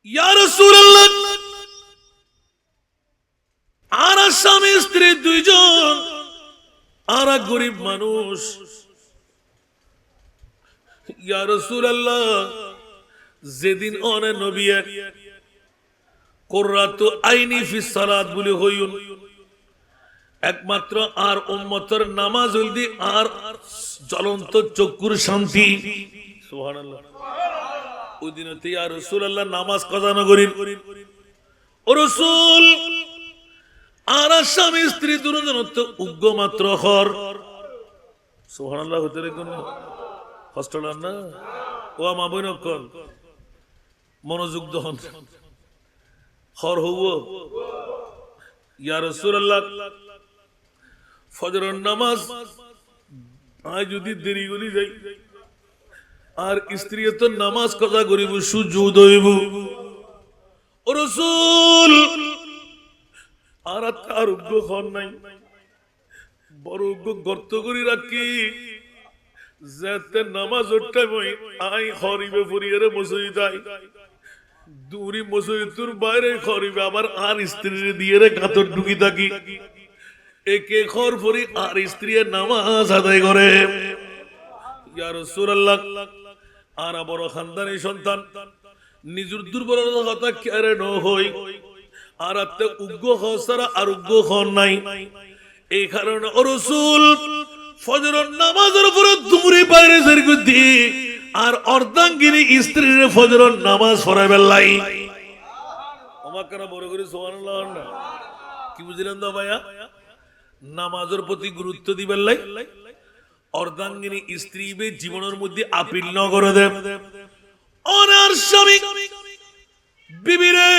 ইয়া রাসূলুল্লাহ, আর স্বামী স্ত্রী দুইজন, আর গরিব মানুষ। ইয়া রাসূলুল্লাহ, যেদিন অনে নবী কুররাতু আইনি ফিস সালাত বলে হইউন, একমাত্র আর উম্মতের নামাজ হইলদি আর জ্বলন্ত চক্ষুর শান্তি। সুবহানাল্লাহ। ওই দিনতে ইয়া রাসূলুল্লাহ নামাজ কাজা না করিন। ও রাসূল, আর স্বামী স্ত্রী দুজন তো উগ্র মাত্র হর। সুবহানাল্লাহ। হতে রে কোন হস্টেল না ও মা বোন কোন মনোযোগ দহন হর হব। ইয়া রাসূলুল্লাহ, ফজরের নামাজ আজ যদি দেরি করি যাই আর স্ত্রী তো নামাজ কাজা করিব সূর্য উদয় হইব। ও রাসূল, আর তার উগ্র হন নাই, বড় উগ্র গর্ত করি রাখি যাতে নামাজ টাইম আই হরিবে ফুরিয়ে মসজিদ আই দূরি মসজিদুর বাইরে হরিবে আবার আর স্ত্রীর দিয়ে রে কাতর ঢুকি থাকি একে খর ফুরি আর স্ত্রী নামাজ আদায় করে। ইয়া রাসূলুল্লাহ, আর বড় খানদানি সন্তান নিজের দুর্বলতা কথা কেড়ে ন হই আর আত্মে উগ্র হসারা আর উগ্র হন নাই। এই কারণে ও রাসূল, ফজরের নামাজের উপরে দুপুরে বাইরে জেরগু দি আর অর্ধাঙ্গিনী স্ত্রীর ফজরের নামাজ পড়াইবে লাই। ওমাকারা বড় করে সুবহানাল্লাহ না কি বুঝলেন তো ভাইয়া? নামাজের প্রতি গুরুত্ব দিবেন লাই, অর্ধাঙ্গিনী স্ত্রী বে জীবনের মধ্যে আপিল ন করে দেব। অনার স্বামী বিবিরে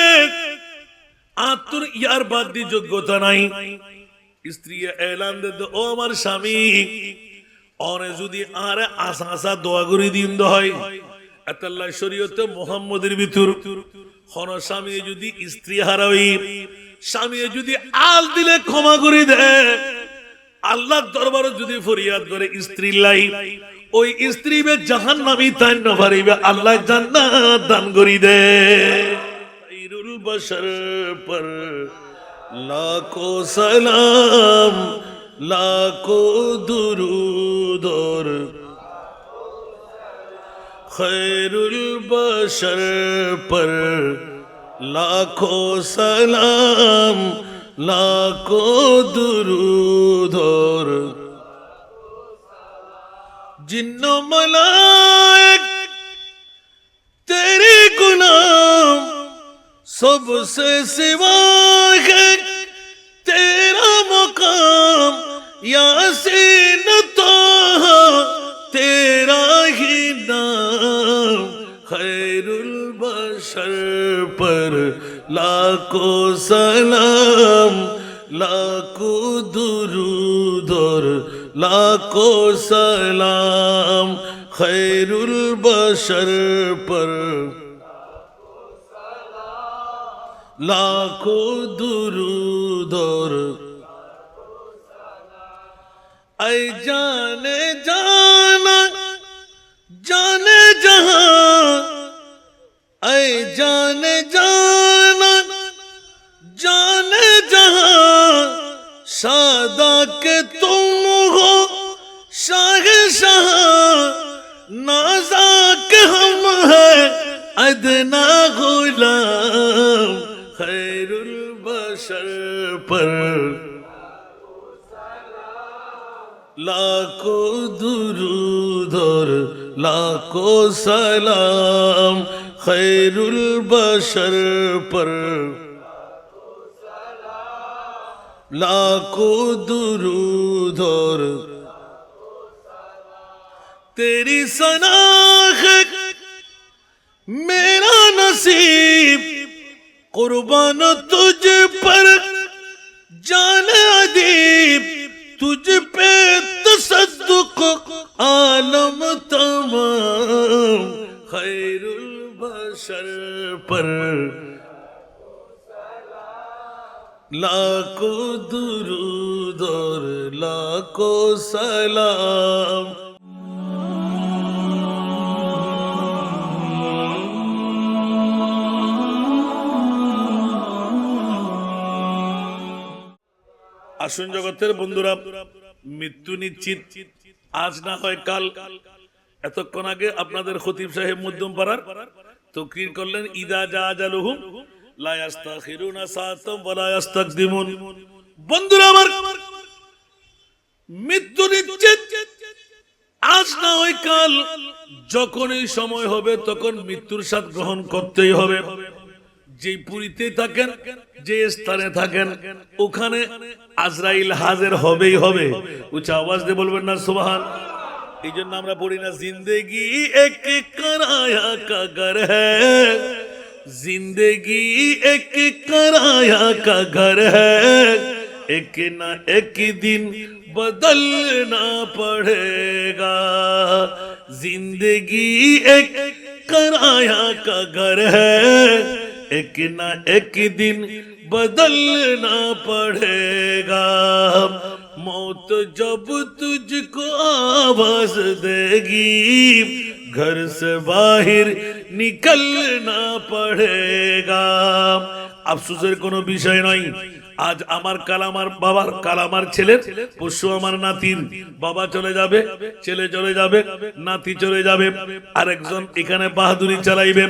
আতুর ইয়ার বাদ দি যোগ্যতা নাই, স্ত্রী এলান দে ও আমার স্বামী অনে যদি আরে আসা আসা দোয়া করে দিন হয় আল্লাহ শরীয়তে মুহাম্মদের ভিতর হন স্বামী যদি স্ত্রী হারাই স্বামী যদি আল দিলে ক্ষমা করে দে আল্লাহর দরবারে যদি ফরিয়াদ করে স্ত্রী লাই ওই স্ত্রী বে জাহান্নামী তাই না পারিবে আল্লাহ জান্নাত দান করি দে। খায়রুল বাশার পর লাখো সালাম লাখো দুরুদ और खैरुल बशर पर लाखों सलाम लाखों दुरूद और जिन्नो मलाइक तेरे गुलाम सबसे सिवा है तेरा मुकाम यासीन तो तेरा ही नाम खैरुल बशर पर लाखों सलाम लाखों दुरूद और लाखों सलाम खैरुल बशर पर लाखों दुरूद और ऐ जाने जाना जाने जहां ऐ जाने जाना जाने जहां सादा के तुम हो शाह शाह नाजा के हम है अदना गुलाम खैरुल बशर पर लाखों दुरूद और लाखों सलाम खैरुल बशर पर लाखों दुरूद और तेरी सना है मेरा नसीब कुर्बान तुझ पर जाने अदीब तुझ पे तसद्दुक आलम तमाम खैरुल बशर पर लाखों दुरूद और लाखों सलाम। আসুন জগতের বন্ধুরা, মৃত্যু নিশ্চিত, আজ না হয় কাল। এতক্ষণ আগে আপনাদের খতিব সাহেব মধ্যম পাড়ার তাকরীর করলেন, ইদা জা আজালুহুম লা ইস্তাখিরুনা সাআতাম ওয়া লা ইস্তাকদিমুন। বন্ধুরা আমার, মৃত্যু নিশ্চিত, আজ না হয় কাল। যখনই সময় হবে তখন মৃত্যুর স্বাদ গ্রহণ করতেই হবে। যে পুরীতে থাকেন, যে স্থানে থাকেন, ওখানে আজরাইল হাজির হবেই হবে। উচ্চ আওয়াজ দিয়ে বলবেন না সুবহান। এই জন্য আমরা পড়ি না, জিন্দেগি এক কিরায়া কা ঘর হ্যায়, জিন্দেগি এক কিরায়া কা ঘর হ্যায়, এক না এক দিন বদলনা পড়েগা। जिंदगी एक किराया का घर है, एक ना एक दिन बदलना पड़ेगा। मौत जब तुझको आवाज देगी, घर से बाहर निकलना पड़ेगा। আফসোসের কোনো বিষয় নয়, আজ আমার কাল আমার বাবার, কাল আমার ছেলের, পরশু আমার নাতির। বাবা চলে যাবে, ছেলে চলে যাবে, নাতি চলে যাবে, আরেকজন এখানে বাহাদুরি চালাইবে।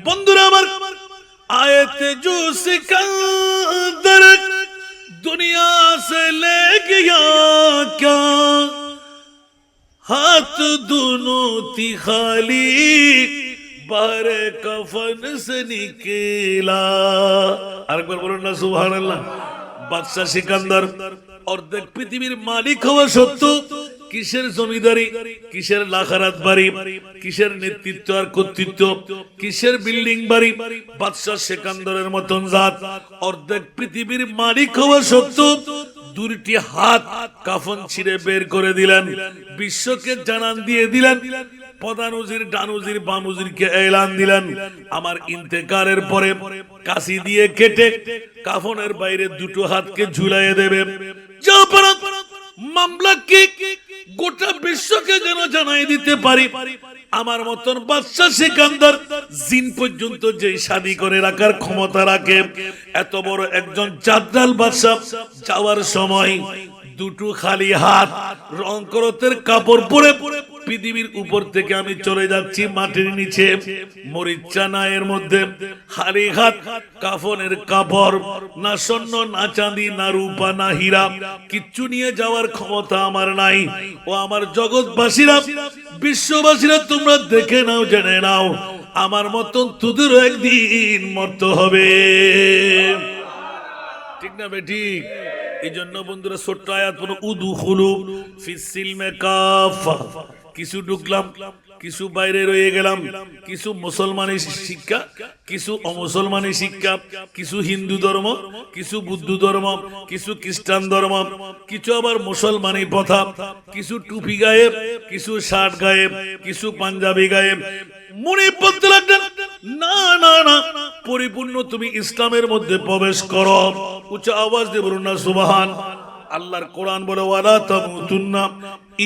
বন্ধুরা আমার, আয়েতে জো সিকান্দার দুনিয়া সে লে গয়া ক্যা, হাত দুনো থি খালি বারে কফন সে নিকলা। আরেকবার বলুন না সুবহানাল্লাহ। বাদশা সিকান্দার অর্ধেক পৃথিবীর মালিক হওয়া সত্ত্বেও কিসের জমিদারি, কিসের লাখারাত বাড়ি, কিসের নেতৃত্ব আর কর্তৃত্ব, কিসের বিল্ডিং বাড়ি। বাদশা সিকান্দারের মতন জাত অর্ধেক পৃথিবীর মালিক হওয়া সত্ত্বেও দুটি হাত কাফন ছিঁড়ে বের করে দিলেন, বিশ্বকে জানান দিয়ে দিলেন, প্রধানুজির, ডানুজির, বামুজিরকে এলান দিলেন, আমার ইন্তেকালের পরে কাশি দিয়ে কেটে কাফনের বাইরে দুটো হাতকে ঝুলাইয়ে দেবে। মামলা কি গোটা বিশ্বকে যেন জানাই দিতে পারি, আমার মতন বাদশা সিকান্দার জিন পর্যন্ত যে শাদী করে রাখার ক্ষমতা রাখে, এত বড় একজন জাদ্দাল বাদশা যাওয়ার সময় দুটো খালি হাত রং করতের কাপড় পরে পৃথিবীর উপর থেকে আমি চলে যাচ্ছি মাটির নিচে, মরিচা নায়ের মধ্যে খালি হাত, কাফনের কাপড়, না স্বর্ণ, না চাঁদি, না রূপা, না হীরা, কিচ্ছু নিয়ে যাওয়ার ক্ষমতা আমার নাই। ও আমার জগৎবাসীরা, বিশ্ববাসীরা, তোমরা দেখে নাও, জেনে নাও, আমার মতন তোদেরও একদিন মরতে হবে। ঠিক না বেঠিক? এই জন্য বন্ধুরা ছোট্ট আয়াত পড়ো, উদুখুলু ফিস সিলমে কাফা। কিছু ঢুকলাম, কিছু বাইরে রয়ে গেলাম, কিছু মুসলমানি শিক্ষা, কিছু অমুসলমানি শিক্ষা, কিছু হিন্দু ধর্ম, কিছু বুদ্ধ ধর্ম, কিছু খ্রিস্টান ধর্ম, কিছু আবার মুসলমানি প্রথা, কিছু টুপি গায়েব, কিছু শার্ট গায়েব, কিছু পাঞ্জাবি গায়েব। মনে পড়তে লাগলেন, না না না, পরিপূর্ণ তুমি ইসলামের মধ্যে প্রবেশ করো। উচ্চ আওয়াজ দিয়ে বলুন না সুবহান। আল্লাহর কোরআন বলে, ওয়ালা তামুতুন্না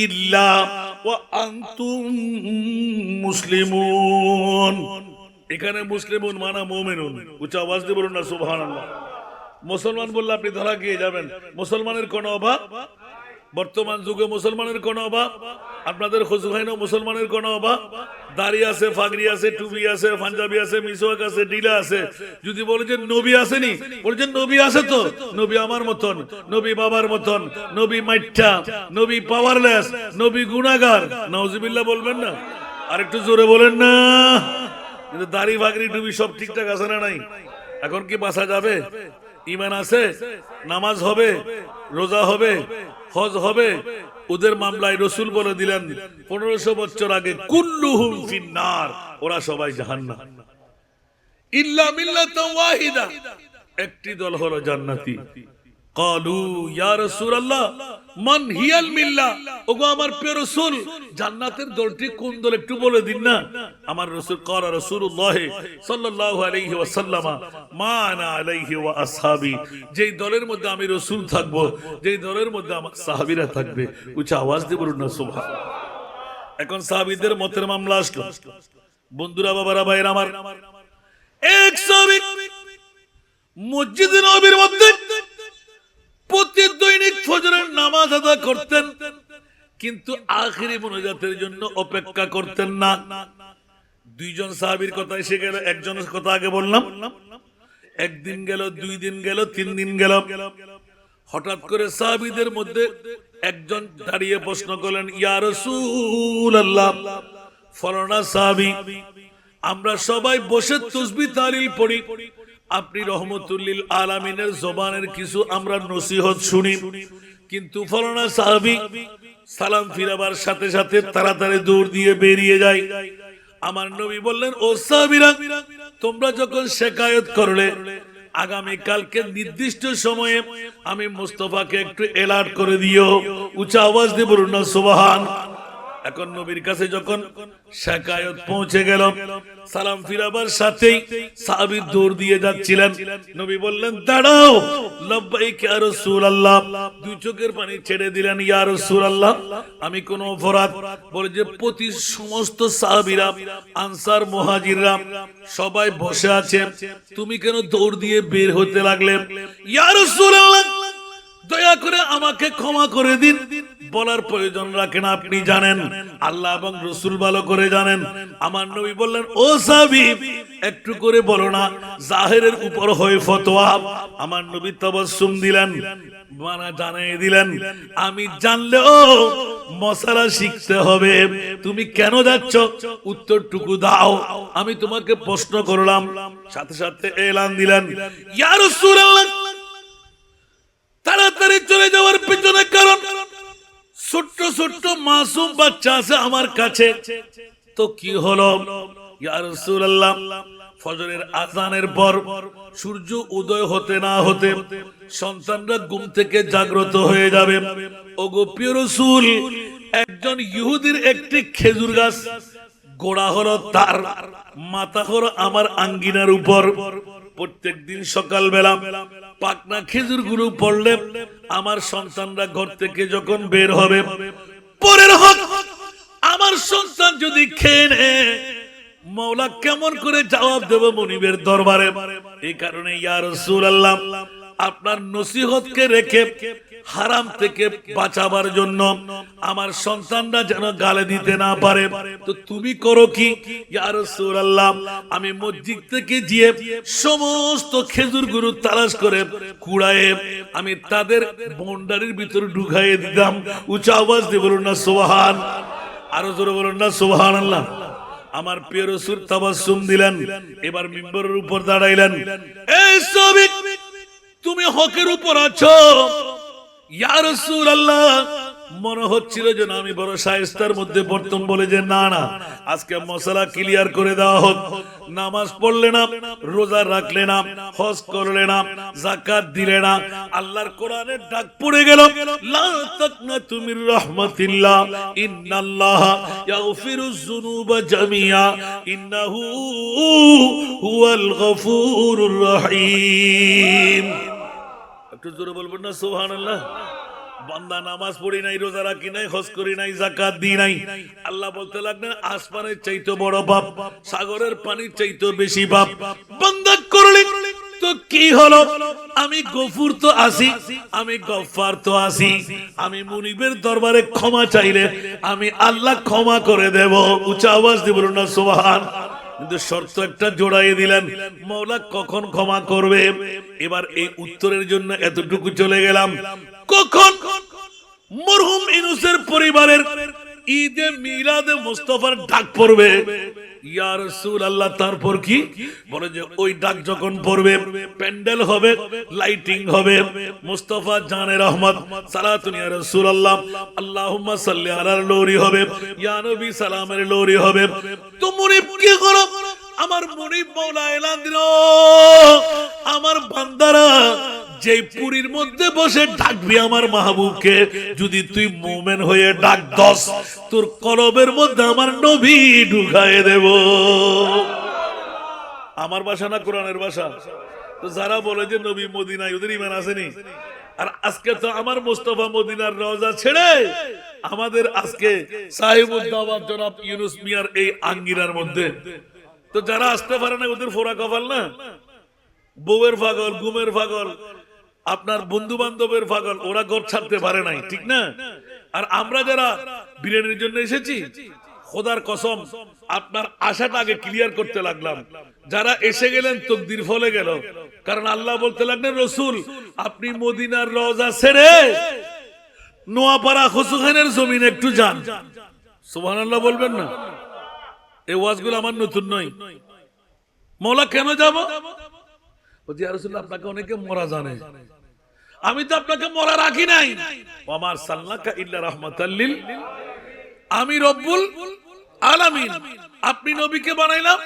ইল্লা ওয়া আনতুম মুসলিমুন। এখানে মুসলিমুন মানা মুমিনুন। উচ্চ আওয়াজ দিয়ে বলুন না সুবহানাল্লাহ। মুসলমান বললে আপনি ধরা গিয়ে যাবেন। মুসলমানের কোনো অভাব বর্তমান যুগে, মুসলমানের কোনো অভাব আপনাদের খুজুখাইনো, মুসলমানের কোনো অভাব। দাড়ি আছে, ফাগরি আছে, টুপি আছে, পাঞ্জাবি আছে, মিসওয়াক আছে, ডিলা আছে। যদি বলে যে নবী আসেনি, বলছেন নবী আছে তো, নবী আমার মতন, নবী বাবার মতন, নবী মাইঠা, নবী পাওয়ারলেস, নবী গুনাহগার। নাউজুবিল্লাহ বলবেন না? আরেকটু জোরে বলেন না। কিন্তু দাড়ি, ফাগরি, টুপি সব ঠিকঠাক আছে না নাই? এখন কি বাঁচা যাবে? ঈমান আছে, নামাজ হবে, রোজা হবে, হজ হবে। ওদের মামলায় রসুল বলে দিলেন 1500 বছর আগে, কুল্লুহুম ফিন্নার, ওরা সবাই জাহান্নাম ইল্লা মিল্লাতান ওয়াহিদা, একটি দল হলো জান্নাতি। ক্বালু ইয়া রাসূলুল্লাহ মান হিয়াল মিল্লাহ, ওগো আমার প্রিয় রাসূল, জান্নাতের দলটি কোন দল একটু বলে দিন না। আমার রাসূল ক্বালা রাসূলুল্লাহ সাল্লাল্লাহু আলাইহি ওয়াসাল্লাম মা আনা আলাইহি ওয়া আসহাবি, যেই দলের মধ্যে আমি রাসূল থাকবো, যেই দলের মধ্যে আমার সাহাবীরা থাকবে। উচ্চ আওয়াজ দিয়ে বলুন না সুবহানাল্লাহ। এখন সাহাবীদের মতের মামলা আসলো। বন্ধুরা, বাবারা, ভাইরা আমার, এক সাহাবী মসজিদে নববীর মধ্যে প্রতি দৈনিক করতেন, কিন্তু আখিরি মুনাজাতের জন্য অপেক্ষা করতেন না। দুইজন সাহাবীর কথা এসে গেল। একজনের কথা আগে বললাম, একদিন গেল, 2 দিন গেল, 3 দিন গেল। হঠাৎ করে সাহাবীদের মধ্যে একজন দাঁড়িয়ে প্রশ্ন করলেন, ইয়া রাসূলুল্লাহ, ফলানা সাহাবী, আমরা সবাই বসে তাসবিহ তাহলিল পড়ি, আপনি রহমতুল লিল আলামিনের জবানের কিছু আমরা নসিহত শুনি, কিন্তু ফলানা সাহাবী সালাম ফিরাবার সাথে সাথে তাড়াতাড়ি দৌড় দিয়ে বেরিয়ে যায়। আমার নবী বললেন, ও সাহাবীরা, তোমরা যখন শিকায়ত করলে, আগামী কালকে নির্দিষ্ট সময়ে আমি মুস্তাফাকে একটু এলার্ট করে দিও। উচ্চ আওয়াজ দিয়ে বলুন না সুবহান। এখন নবীর কাছে যখন শিকায়ত পৌঁছে গেল, সালাম ফিরাবার সাথেই সাহাবী দৌড় দিয়ে যাচ্ছিলেন। নবী বললেন, দাঁড়াও। লাব্বাইক ইয়া রাসূলুল্লাহ, দুই চোখের পানি ছেড়ে দিলেন। ইয়া রাসূলুল্লাহ, আমি কোন অপরাধ? বলে যে প্রতি সমস্ত সাহাবীরা, আনসার, মুহাজিররা সবাই বসে আছে, তুমি কেন দৌড় দিয়ে বের হতে লাগলে? ইয়া রাসূলুল্লাহ, দয়া করে আমাকে ক্ষমা করে দিন। বলার প্রয়োজন রাখেন, আপনি জানেন, আল্লাহ এবং রাসূল ভালো করে জানেন। আমার নবী বললেন, ও সাহাবী, একটু করে বলো না, জাহেরের উপর হয় ফতোয়া। আমার নবী তাবাসসুম দিলেন, মানা জানিয়ে দিলেন, আমি জানলেও মশালা শিখতে হবে, তুমি কেন যাচ্ছ উত্তরটুকু দাও। আমি তোমাকে প্রশ্ন করলাম, সাথে সাথে এলান দিলেন, ইয়া রাসূলুল্লাহ, তাড়াতাড়ি চলে যাওয়ার পেছনে কারণ, ছোট্ট ছোট্ট মাসুম বাচ্চা আছে আমার কাছে। তো কি হলো? ইয়া রাসূলুল্লাহ, ফজরের আযানের পর সূর্য উদয় হতে না হতে সন্তানরা ঘুম থেকে জাগ্রত হয়ে যাবে। ওগো প্রিয় রাসূল, একজন ইহুদির একটি খেজুর গাছ, গোড়া হলো তার, মাথা হলো আমার আঙ্গিনার উপর। প্রত্যেকদিন সকালবেলা পাকনা খেজুর গুলো পড়লে আমার সন্তানরা ঘর থেকে যখন বের হবে, পরের হক আমার সন্তান যদি খেয়ে নেয়, মওলা কেমন করে জবাব দেব মনিবের দরবারে? এই কারণে ইয়া রাসূলুল্লাহ, আপনার নসিহতকে রেখে হারাম থেকে বাঁচাবার জন্য আমার সন্তানরা যেন গালে দিতে না পারে, তো তুমি করো কি? ইয়া রাসূলুল্লাহ, আমি মসজিদ থেকে গিয়ে সমস্ত খেজুর গুলো তালাশ করে কুড়ায়ে আমি তাদের বন্ডারির ভিতরে ঢুকাইয়ে দিতাম। উচ্চ আওয়াজ দিয়ে বলুন না সুবহান। আরো জোরে বলুন না সুবহানাল্লাহ। আমার প্রিয় রাসূল তাবাসসুম দিলেন, এবার মিম্বরের উপর দাঁড়াইলেন, এই সাহাবী, তুমি হকের উপর আছো। ইয়া রাসূলুল্লাহ, মনে হচ্ছিল যে আমি বড় শায়েস্তার মধ্যে পড়তাম, বলে যে না না, আজকে মশলা ক্লিয়ার করে দেওয়া হোক। নামাজ পড়লে না, রোজা রাখলে না, হজ করলে না, যাকাত দিলে না, আল্লাহর কোরআনের ডাক পড়ে গেল, লা তাকনাতু মির রাহমাতিল্লাহ, ইন্নাল্লাহা ইয়াগফিরুয যুনুবা জামিআ, ইন্নাহু হুয়াল গফুরুর রহিম। একটু জোরে বলবেন না সুবহানাল্লাহ। বান্দা নামাজ পড়ি নাই, রোজা রাখি নাই, হজ করি নাই, যাকাত দিই নাই, আল্লাহ বলতে লাগলেন আসমানের চাইতে বড় পাপ, সাগরের পানির চাইতে বেশি পাপ বান্দা করলে তো কি হলো? আমি গফুর তো আছি, আমি গফফার তো আছি, আমি মুনিবের দরবারে ক্ষমা চাইলে আমি আল্লাহ ক্ষমা করে দেব। উচ্চ আওয়াজ দিয়ে বলুন না সুবহান। কিন্তু শর্ত একটা জোড়াইয়ে দিলেন, মওলা কখন ক্ষমা করবে? এবার এই উত্তরের জন্য এতটুকু চলে গেলাম, কখন মরহুম ইউনূসের পরিবারের ঈদে মিলাদে মুস্তাফার ডাক পড়বে। ইয়া রাসূলুল্লাহ, তারপর কি? বলে যে ওই ডাক যখন পড়বে, প্যান্ডেল হবে, লাইটিং হবে, মুস্তাফা জানে রহমত সালাতুন ইয়া রাসূলুল্লাহ আল্লাহুম্মা সাল্লি আলার লোরি হবে, ইয়া নবী সালামের লোরি হবে। তো মুনিব কি হলো? আমার মুনিব মাওলা এলান দিল, আমার বান্দারা যেই পুরীর মধ্যে বসে ডাকবি আমার মাহবুবকে, যদি তুই মুমিন হয়ে ডাক দস, তোর কলবের মধ্যে আমার নবী ঢুকায়ে দেব। আমার ভাষা না কোরআনের ভাষা? তো যারা বলে যে নবী মদিনায়, ওদের ঈমান আসেনি। আর আজকে তো আমার মুস্তাফা মদিনার রওজা ছেড়ে আমাদের আজকে সাহিবুদ দাওয়াত জনাব ইউনূস মিয়ার এই আঙ্গিনার মধ্যে, তো যারা আসতে পারে না ওদের ফোরা কপাল না। বউয়ের পাগল, ঘুমের পাগল, আপনার বন্ধু বান্ধবের পাগল, ওরা ঘর ছাড়তে পারে নাই, ঠিক না? আর আমরা যারা বিরিয়ানির জন্য এসেছি, খোদার কসম আপনার আশাটা আগে ক্লিয়ার করতে লাগলাম। যারা এসে গেলেন তকদির ফলে গেল, কারণ আল্লাহ বলতে লাগলেন রসুল আপনি মদিনার রওজা ছেড়ে নোয়াপাড়া খসুখানের জমিন একটু যান। সুবহানাল্লাহ বলবেন না? এই ওয়াজগুলো আমার নতুন নয়। মওলা কেন যাব? বলছি ইয়া রাসূলুল্লাহ আপনাকে অনেকে মরা জানে, আমি তো আপনাকে মরা রাখি নাই। ওয়ামার সাল্লাকা ইল্লা রাহমাতাল লিল, আমি রব্বুল আলামিন, আপনি নবীকে বানাইলাম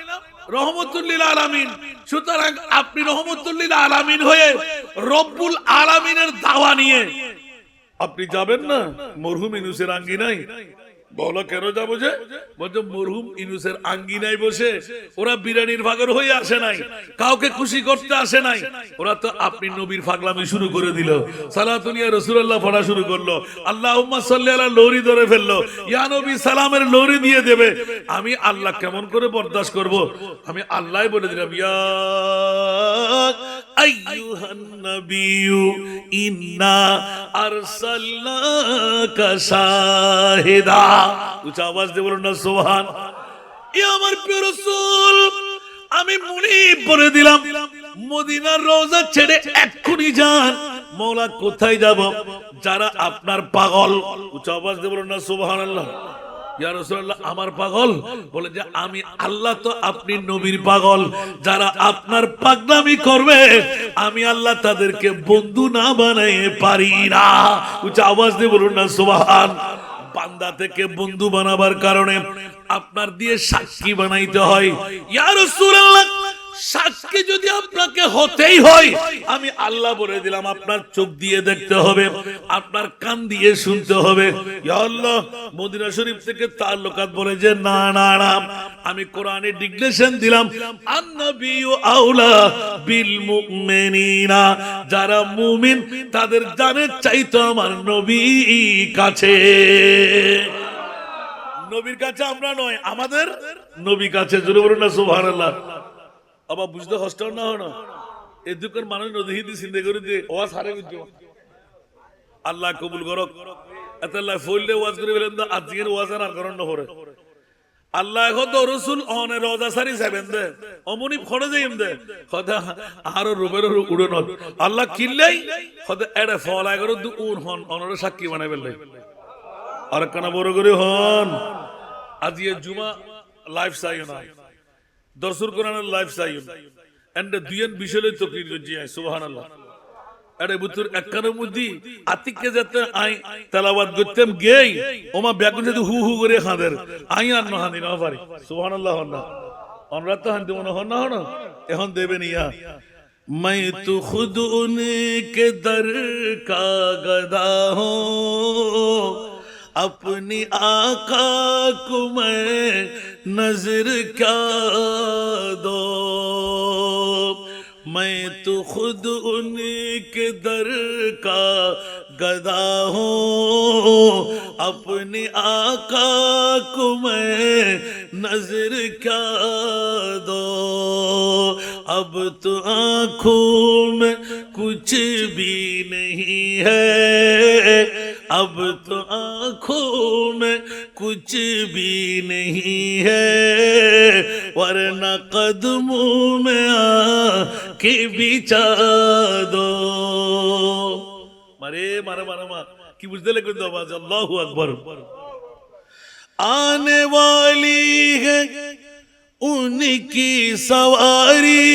রহমতুল লিল আলামিন। সুতরাং আপনি রহমতুল লিল আলামিন হয়ে রব্বুল আলামিনের দাওয়া নিয়ে আপনি যাবেন না মরহুম ইউনূসের আঙ্গিনায়? বলো কেন যাবো? যে বলছো মরহুম ইউনূসের আঙ্গিনায় বসে ওরা বিরানির ভাগর হয়ে আসে নাই, কাউকে খুশি করতে আসে নাই, ওরা তো আপনি নবীর পাগলামি শুরু করে দিল, সালাতুন ইয়া রাসূলুল্লাহ পড়া শুরু করলো, আল্লাহুম্মা সাল্লি আলা লরি ধরে ফেললো, ইয়া নবী সালামের লরি দিয়ে দেবে। আমি আল্লাহ কেমন করে বরদাস্ত করব? আমি আল্লাহই বলে দিলাম ইয়া আইয়ুহান নাবিয়্যু ইন্না আরসালনাকা শাহিদা। উচ্চ আওয়াজ দিয়ে বলুন না সুবহান। এ আমার প্রিয় রাসূল, আমি মুনিব বলে দিলাম মদিনার রওজা ছেড়ে এক্ষুনি যান। মওলা কোথায় যাব? যারা আপনার পাগল। উচ্চ আওয়াজ দিয়ে বলুন না সুবহানাল্লাহ। ইয়া রাসূলুল্লাহ আমার পাগল? বলে যে আমি আল্লাহ তো আপনি নবীর পাগল, যারা আপনার পাগলামি করবে আমি আল্লাহ তাদেরকে বন্ধু না বানাইতে পারি না। উচ্চ আওয়াজ দিয়ে বলুন না সুবহান। বান্দা থেকে বন্ধু বানাবার কারণে আপনার দিয়ে সাক্ষী বানাইতে হয়। ইয়া রাসূলুল্লাহ সাক্ষী যদি আপনাকে হতেই হয়, আমি আল্লাহ বলে দিলাম আপনার চোখ দিয়ে দেখতে হবে, আপনার কান দিয়ে শুনতে হবে। ইয়া আল্লাহ মদিনা শরীফ থেকে তাআল্লুকাত বলে যে না না না, আমি কোরআনে ডিক্লেরেশন দিলাম আন-নাবিয়্যু আউলা বিল মুমিনিনা, যারা মুমিন তাদের জানের চাইতো আমার নবী কাছে। নবীর কাছে আমরা নয়, আমাদের নবী কাছে। জোরে বলুন না সুবহানাল্লাহ। আবার বুঝতে কষ্ট না হনো এই দুঃখের মানুষ নদী চিন্তা করে দিয়ে ওয়াজ হারে বুঝছো। আল্লাহ কবুল করক। এত আল্লাহ ফইলে ওয়াজ করে বলেন তো আজকের ওয়াজ আর করেন না করে আল্লাহ এখন তো রসুল অনে রওজা সারি যাবেন দে অমনি ফড়ে যাইম দে কথা আরো রুবের উড়ন আল্লাহ কিল্লাই কথা এড়ে ফলা করে দু উন হন অনরে সাক্ষী বানাই ফেললে আর কানা বড় করে হন। আজকে জুমা লাইভ চাইও না, দর্শন কোরআনের লাইভ চাইও না, এন্ড দুইয়ের বিষয়ে তকরির গজি আই সুবহানাল্লাহ। আরে বুতুর একখানের মধ্যে আতিককে যেতে আই তেলাওয়াত করতেম গেই ওমা ব্যাগুন যেতে হু হু করে খাদের আই আর নহানি না পারি সুবহানাল্লাহ। না আমরা তো হান দেব না হন না হন এখন দেবেন ইয়া मैं तो खुद उनके दर का गदा हूँ, अपनी आका को मैं नजर क्या दो, मैं तो खुद उनके दर का गदा हूँ, अपनी आका को मैं नजर क्या दो, अब तो आँखों में कुछ भी नहीं है, अब तो आँखों में कुछ भी नहीं है, वरना कदमों में आके बिछा दो। मारे मारा मारा मार की बुझते लगे तो आवाज अल्लाहु अकबर। आने वाली है उनकी सवारी,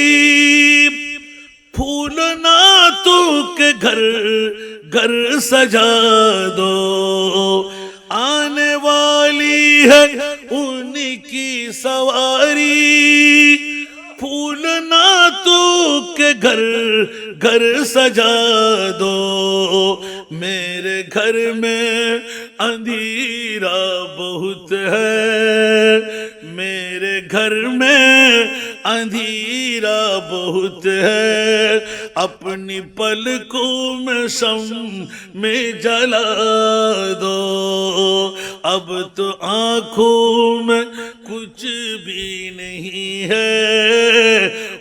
फूल नातों के घर घर सजा दो, आने वाली है उनकी सवारी, फूल नातों के घर घर सजा दो, मेरे घर में अंधेरा बहुत है, मेरे घर में अंधेरा बहुत है, अपनी पलकों में शम में जला दो, अब तो आंखों में कुछ भी नहीं है,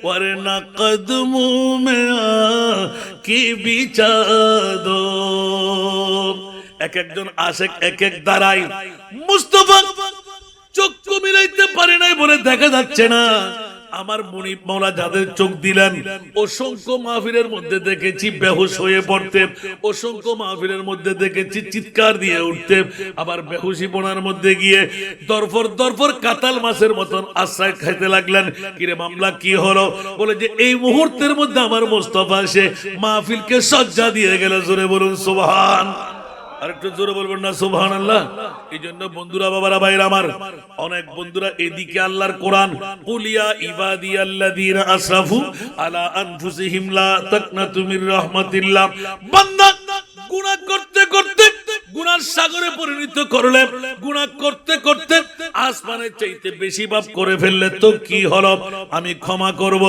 वरना कदमों में आके बिछा दो। এক একজন আশেক এক এক দাঁড়াই, মুস্তাফা চক্ষু মিলাইতে পারে নাই বলে দেখা যাচ্ছে না। আমার মুনিব মাওলা যাদের চোখ দিলেন, অসংখ্য মাহফিলের মধ্যে দেখেছি বেহুশ হয়ে পড়তে, অসংখ্য মাহফিলের মধ্যে দেখেছি চিৎকার দিয়ে উঠতে, আবার বেহুশি বোনার মধ্যে গিয়ে দরফর দরফর কাতাল মাছের মতন আশ্রয় খাইতে লাগলেন। কিরে মামলা কি হলো? বলে যে এই মুহূর্তের মধ্যে আমার মুস্তাফা এসে মাহফিলকে সজ্জা দিয়ে গেল। জোরে বলুন সুবহান। আরেকটু জোরে বলবেন না সুবহানাল্লাহ। এই জন্য বন্ধুরা, বাবারা, ভাইরা আমার, অনেক বন্ধুরা এদিকে আল্লাহর কোরআন, কুলিয়া ইবাদিয়াল্লাযীনা আসরাফু আলা আনফুসিহিম লা তাকনাতু মির রাহমাতিল্লাহ। বান্দা গুনাহ করতে করতে গুনার সাগরে পরিণত করলে, গুনাহ করতে করতে আসমানের চাইতে বেশি পাপ করে ফেললে তো কি হলো? আমি ক্ষমা করব।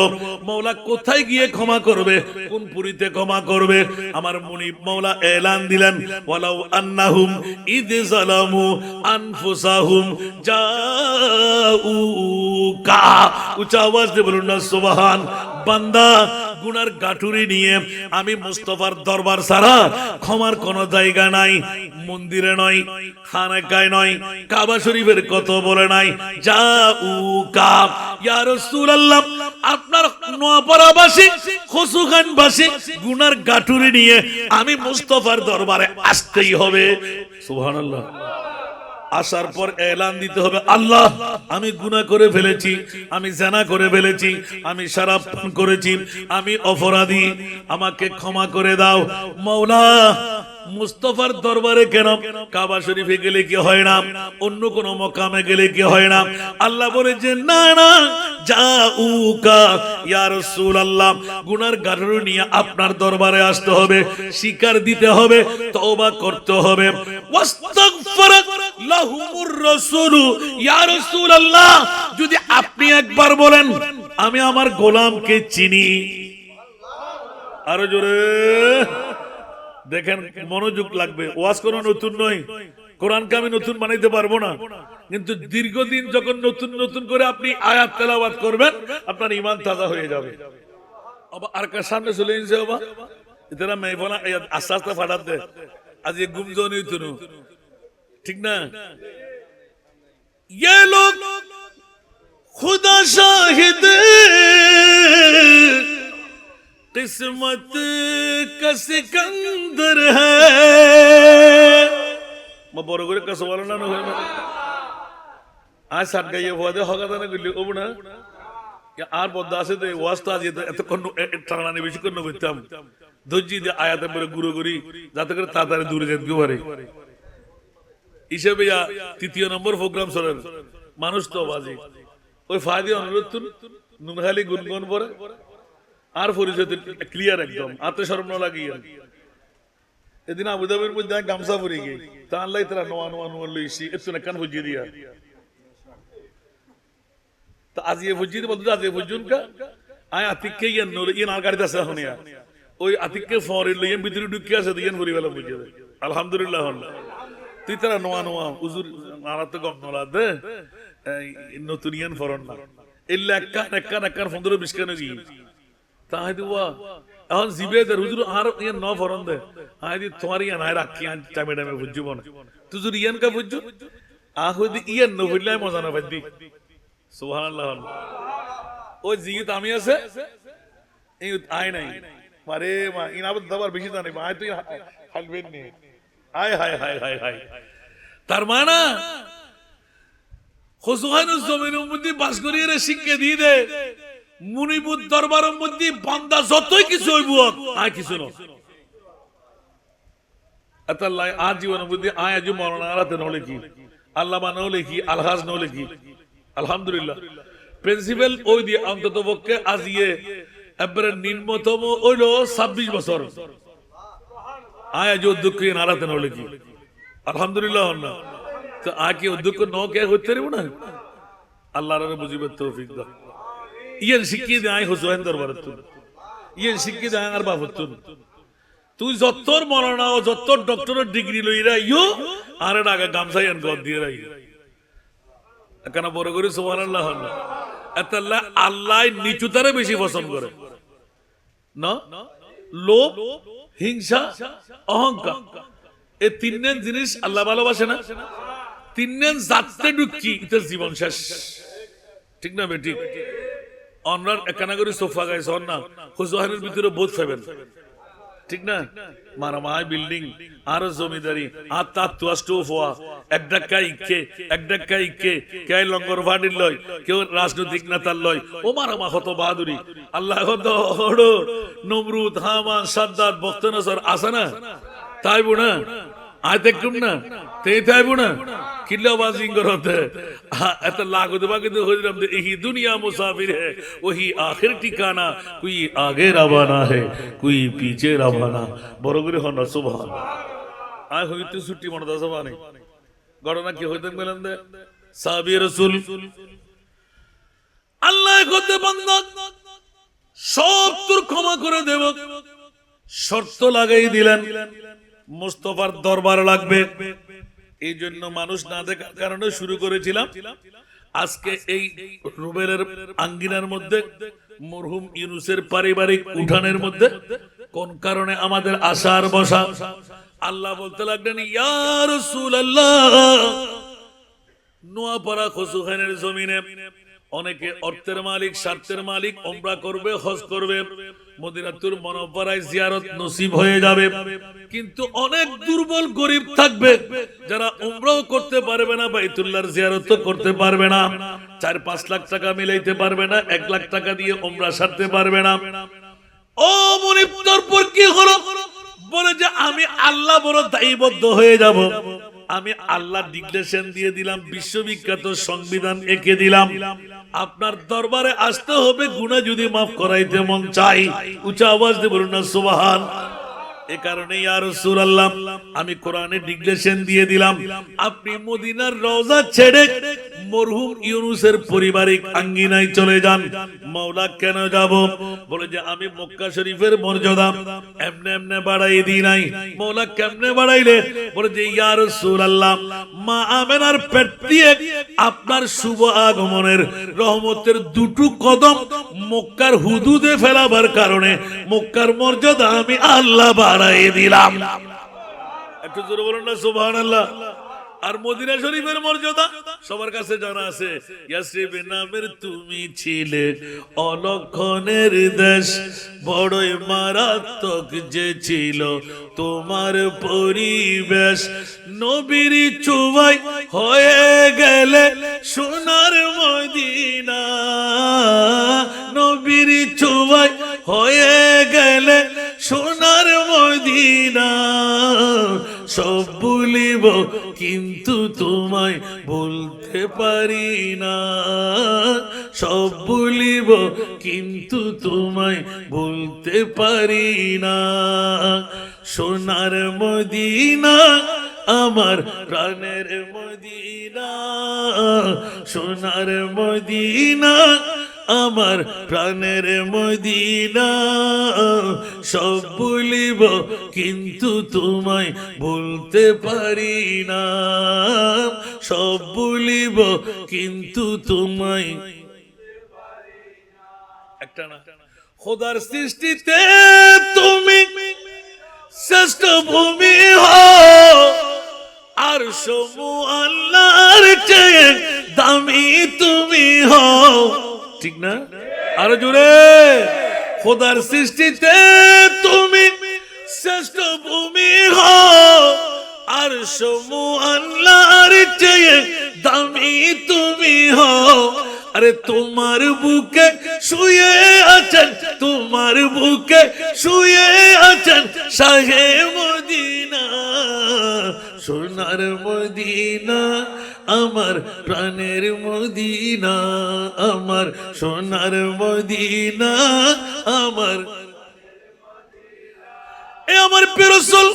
মাওলা কোথায় গিয়ে ক্ষমা করবে? কোন পুরীতে ক্ষমা করবে? আমার মুনিব মাওলা এলান দিলেন, ওয়ালাউ আন্নাহুম ইয যালামু আনফুসাহুম জাউকা। উচ্চ আওয়াজ দিয়ে বলুন না সুবহান। বান্দা গুনার গাঠুরি নিয়ে আমি মুস্তাফার দরবার ছাড়া ক্ষমার কোনো জায়গা নাই। মন্দিরে নয়, খানাকায় নয়, কাবা শরীফের কত বলে নাই, জাউকা ইয়া রাসূলুল্লাহ, আপনার নোয়াপাড়াবাসী, খসুখানবাসী গুনার গাঠুরি নিয়ে আমি মুস্তাফার দরবারে আসতেই হবে। সুবহানাল্লাহ। আসার পর এলান দিতে হবে, আল্লাহ আমি গুনাহ করে ফেলেছি, আমি জিনা করে ফেলেছি, আমি শরাব পান করেছি, আমি অপরাধী, আমাকে ক্ষমা করে দাও। মাওলা মুস্তাফার দরবারে কেন কাবা শরীফে গেলে কি হয় না, অন্য কোন মকামে গেলে কি হয় না? আল্লাহ বলে যে না না, জাউকা ইয়া রাসূলুল্লাহ, গুনার গাঠুরি নিয়ে আপনার দরবারে আসতে হবে, স্বীকার দিতে হবে, তওবা করতে হবে। ওয়াস্তাগফারা লাহুমুর রাসূল ইয়া রাসূলুল্লাহ, যদি আপনি একবার বলেন আমি আমার গোলামকে চিনি, আরো জোরে দেখেন, মনোযোগ লাগবে। ওয়াজ কোনো নতুন নয়, কোরআনকে আমি নতুন বানাইতে পারবো না, কিন্তু দীর্ঘদিন যখন নতুন নতুন করে আপনি আয়াত তেলাওয়াত করবেন, আপনার ঈমান তাজা হয়ে যাবে। আর কার সামনে চলে এসেছে বাবা, এরা মেহফলা আস্তে আস্তে ফাটাত দে, আজ ये गुमजो नहीं तुनु, ठीक ना? ये लोग खुदा शाहिद किस्मत का सिकंदर है। मैं बड़ो करे का सवाल ना हो ना, आज साथ गए वो आधे होगा तो ना गुल्ली ओबना या आर बद्दा से तो वास्ता जी तो कौन ट्राना ने बिच कौन बिकता हम धोजी दे आया तो मेरे गुरु गुरी जाते कर ताता रे दूर जाते क्यों बारे इसे भी या तृतीय नंबर प्रोग्राम सर मानुष तो बाजी कोई फायदे अनुरोध तुम नुनहाली गुनगुन पर আর পরিচয় ক্লিয়ার একদম, আত্মশরম না লাগিয়ে। এদিন আবুধাবির মধ্যে গামছা পরে গিয়ে তা আল্লাহ তারা নোয়া নোয়া নোয়া লইছি একটু না কান বুঝিয়ে দিয়া তা আজ ইয়ে বুঝিয়ে বলতো আজ ইয়ে বুঝুন কা আয় আতিককে ইয়ে নোর ইয়ে নার গাড়িতে আসা হনিয়া ওই আতিককে ফরে লইয়ে ভিতরে ঢুকে আসে ইয়ে ভরি বেলা বুঝিয়ে দেয়। আলহামদুলিল্লাহ। তুই তারা নোয়া নোয়া হুজুর মারা তো গম নোলা দে নতুন ইয়ান ফরন না ইল্লা কান কান কান 15-20 কান গিয়ে তাই দুয়া এখন জিবে দে হুজুর আর ইয়ান ন ফরন দে আই দি তোমারি ইয়ান আই রাখি আন টাইমে টাইমে বুঝিব না তুজুর ইয়ান কা বুঝু আহুদি ইয়ান ন বুঝলাই মজা না বাদি। সুবহানাল্লাহ। ওই জিগিত আমি আছে এই আই নাই মারে মা ইনাবত দাবার বেশি জানি আই তুই হালবেন নি আয় হায় হায় হায় হায়। তার মানে খুশুখানুজ জমিনের মধ্যে বাস করিয়ে রে শিক্ষা দিয়ে দে মুনিবুদ দরবারের মধ্যে বান্দা যতই কিছু হইব আয় কিছু না আতাল্লাহ আজ জীবনের মধ্যে আয় আজ মরনা রাতে নলে কি আল্লামা নলে কি আলহাজ নলে কি। আলহামদুলিল্লাহ। প্রিন্সিপাল ওই দিয়ে অন্তত পক্ষে আজ ইয়ে একবারে নিম্নতম হইল 26 বছর আয় আজ অধ্যক্ষ নারাতে নলে কি। আলহামদুলিল্লাহ। তো আয় কি অধ্যক্ষ ন কে হইতে পারবো না আল্লাহর বুঝিবার তৌফিক দাও। ইয়েন শিক্ষি দেয় হুসাইন দরবারে তুই, ইয়েন শিক্ষি দেয় আর বাবু তুই যতর মরনা ও যত ডক্টরের ডিগ্রি লইরা ইয়ো আর আগে গামছাই আন গদ দিয়ে রাই কেন বড় করে সুবহানাল্লাহ। আল্লাহ আল্লাহ নিচুতারে বেশি পছন্দ করে না, লোভ, হিংসা, অহংকার, এই তিনজন জিনিস আল্লাহ ভালোবাসে না। তিনজন জাততে ঢুকি এটা জীবন শেষ, ঠিক না বেটি? অনরার একখানা করে সোফা গাইছে না হুজুরের ভিতরে বোধ পাবেন, ঠিক না? মারামাই বিল্ডিং আর জমিদারি আর তার তুয়াস্টো ফোয়া এক ডাক্কা ইকে এক ডাক্কা ইকে কে লঙ্গর ফাডির লয়, কেউ রাজনৈতিক নেতার লয়, ও মারামা হত বাহাদুরি। আল্লাহ কত ওড়ো নমরুদ, হামান, সাদ্দাত, বখতনাসর আছে না? তাইবো না আয় দেখুন না তে তাইবো না কিল্লাবাজি করতে এত লাগতে বাগতে হইরাম দে এই দুনিয়া মুসাফির है वही आखिर ठिकाना कोई आगे रवाना है कोई पीछे रवाना। বড় করে হন না সুবহান। আয় হইতে ছুটি মনে দাস মানে ঘটনা কি হইতে বলেন দে সাহাবী রাসূল আল্লাহ কতে বান্দা সব তোর ক্ষমা করে দেব, শর্ত লাগাই দিলেন মুস্তাফার দরবার লাগবে। এই জন্য মানুষ না দেখার কারণে শুরু করেছিলাম। আজকে এই রুবেলের আঙ্গিনার মধ্যে মরহুম ইউনুসের পারিবারিক উঠানের মধ্যে কোন কারণে আমাদের আশার বসা। আল্লাহ বলতে লাগলেন ইয়া রাসূলুল্লাহ, নোয়াপাড়া খসুখানের জমিনে অনেকে অর্থের মালিক, স্বার্থের মালিক, উমরা করবে, হজ করবে, মদিনাতুল মুনাওয়ারায় জিয়ারত নসিব হয়ে যাবে, কিন্তু অনেক দুর্বল গরীব থাকবে যারা উমরাও করতে পারবে না, বাইতুল্লাহর জিয়ারত করতে পারবে না, 4-5 লাখ টাকা মিলাইতে পারবে না, 1 লাখ টাকা দিয়ে উমরা সারতে পারবে না। ও মুনিব তোর পর কি হলো? বলে যে আমি আল্লাহ বড় দায়বদ্ধ হয়ে যাব, আমি আল্লাহ ডিক্লেরেশন দিয়ে দিলাম, বিশ্ববিখ্যাত সংবিধান এঁকে দিলাম, আপনার দরবারে আসতে হবে গুনাহ যদি মাফ করাইতে মন চাই। উচ্চ আওয়াজ দিয়ে বলুন না সুবহান। এ কারণে ইয়া রাসূলুল্লাহ আমি কোরআনে ডিক্লেরেশন দিয়ে দিলাম, আপনি মদিনার রওজা ছেড়ে মরহুম ইউনুসের পারিবারিক আঙ্গিনায় চলে যান। মাওলা কেন যাব? বলে যে আমি মক্কা শরীফের মর্যাদা এমনে এমনে বাড়াই দিই নাই। মাওলা কেমনে বাড়াইলে? বলে যে ইয়া রাসূলুল্লাহ মা আমেনার পেট দিয়ে আপনার শুভ আগমনের রহমতের দুটো কদম মক্কার হুদুদে ফেলাবার কারণে মক্কার মর্যাদা আমি আল্লাহ বাড়াই দিলাম। একটু জোরে বলুন না সুবহানাল্লাহ। আর মদিনা শরীফের মর্যাদা সবার কাছে জানা আছে, ইয়াসরিব নামের তুমি ছিলে অলক্ষণের দেশ, বড়ই মারাত্মক যে ছিল তোমার পরিবেশ, নবীর চুবাই হয়ে গেলে সোনার মদিনা, নবীর চুবাই হয়ে গেলে সোনার মদিনা, সব ভুলিব কিন্তু তোমায় বলতে পারি না, সব ভুলিব কিন্তু তোমায় বলতে পারি না, সোনার মদিনা আমার প্রাণের মদিনা, সোনার মদিনা আমার প্রাণের মদিনা, সব ভুলিব কিন্তু তোমায় বলতে পারি না, সব ভুলিব কিন্তু তোমায় একটা না। খোদার সৃষ্টিতে তুমি শ্রেষ্ঠ ভূমি হও, আর সমু আল্লাহর চেয়ে দামি তুমি হও, ঠিক না? আরো জোরে। খোদার সৃষ্টিতে তুমি শ্রেষ্ঠ ভূমি হও, আর সমু আল্লাহর চেয়ে দামি তুমি হও। আরে তোমার বুকে শুয়ে আছেন, তোমার বুকে শুয়ে আছেন শাহে মদিনা, সোনার মদিনা আমার প্রাণের মদিনা, আমার সোনার মদিনা আমার। এ আমার প্রিয় রাসূল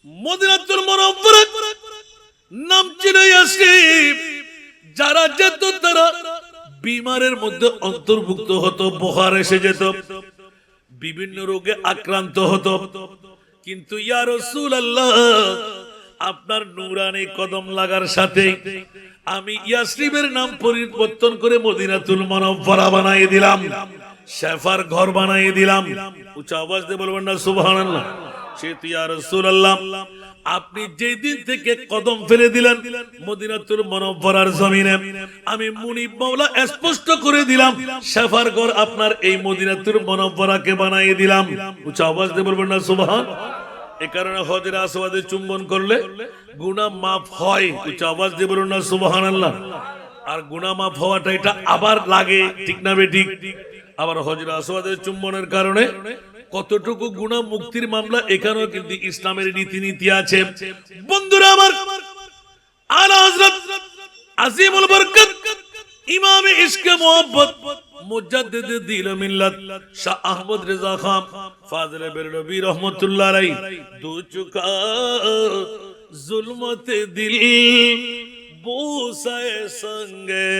মদিনাতুল মুনাওয়ারা নাম ছিল ইয়াসরিব, যারা যেত তারা বিমারের মধ্যে অন্তর্ভুক্ত হতো, বুখার এসে যেত, বিভিন্ন রোগে আক্রান্ত হতো। কিন্তু ইয়া রাসূলুল্লাহ, আপনার নূরানি কদম লাগার সাথে আমি ইয়াসরিবের নাম পরিবর্তন করে মদিনাতুল মুনাওয়ারা বানিয়ে দিলাম, শেফার ঘর বানিয়ে দিলাম। উচ্চ আওয়াজ দিয়ে বলবেন না সুবহানাল্লাহ। সেহেতু ইয়া রাসূলুল্লাহ, আপনি যেই দিন থেকে কদম ফেলে দিলেন মদিনাতুল মুনাওয়ারার জমিনে, আমি মুনিব মাওলা স্পষ্ট করে দিলাম শেফার ঘর আপনার এই মদিনাতুল মুনাওয়ারাকে বানিয়ে দিলাম। উচ্চ আওয়াজ দিয়ে বলবেন না সুবহান। এই কারণে হজরে আসওয়াদে চুম্বন করলে গুনাহ মাফ হয়। উচ্চ আওয়াজ দিয়ে বলুন না সুবহানাল্লাহ। আর গুনাহ মাফ হওয়াটা এটা আবার লাগে, ঠিক না বেঠিক? আবার হজরে আসওয়াদে চুম্বনের কারণে কতটুকু গুনাহ মুক্তির মামলা, এখানেও কিন্তু ইসলামের রীতিনীতি আছে। বন্ধুরা আমার, আলা হযরত আজিমুল বরকত ইমামে ইশকে মুহাব্বত মুজাদ্দিদে দিল মিল্লাত শাহ আহমদ রেজা খান ফাজলে বেরলভী রহমাতুল্লাহ আলাইহি দু চুকা जुल्मत दिल बूसाए संगे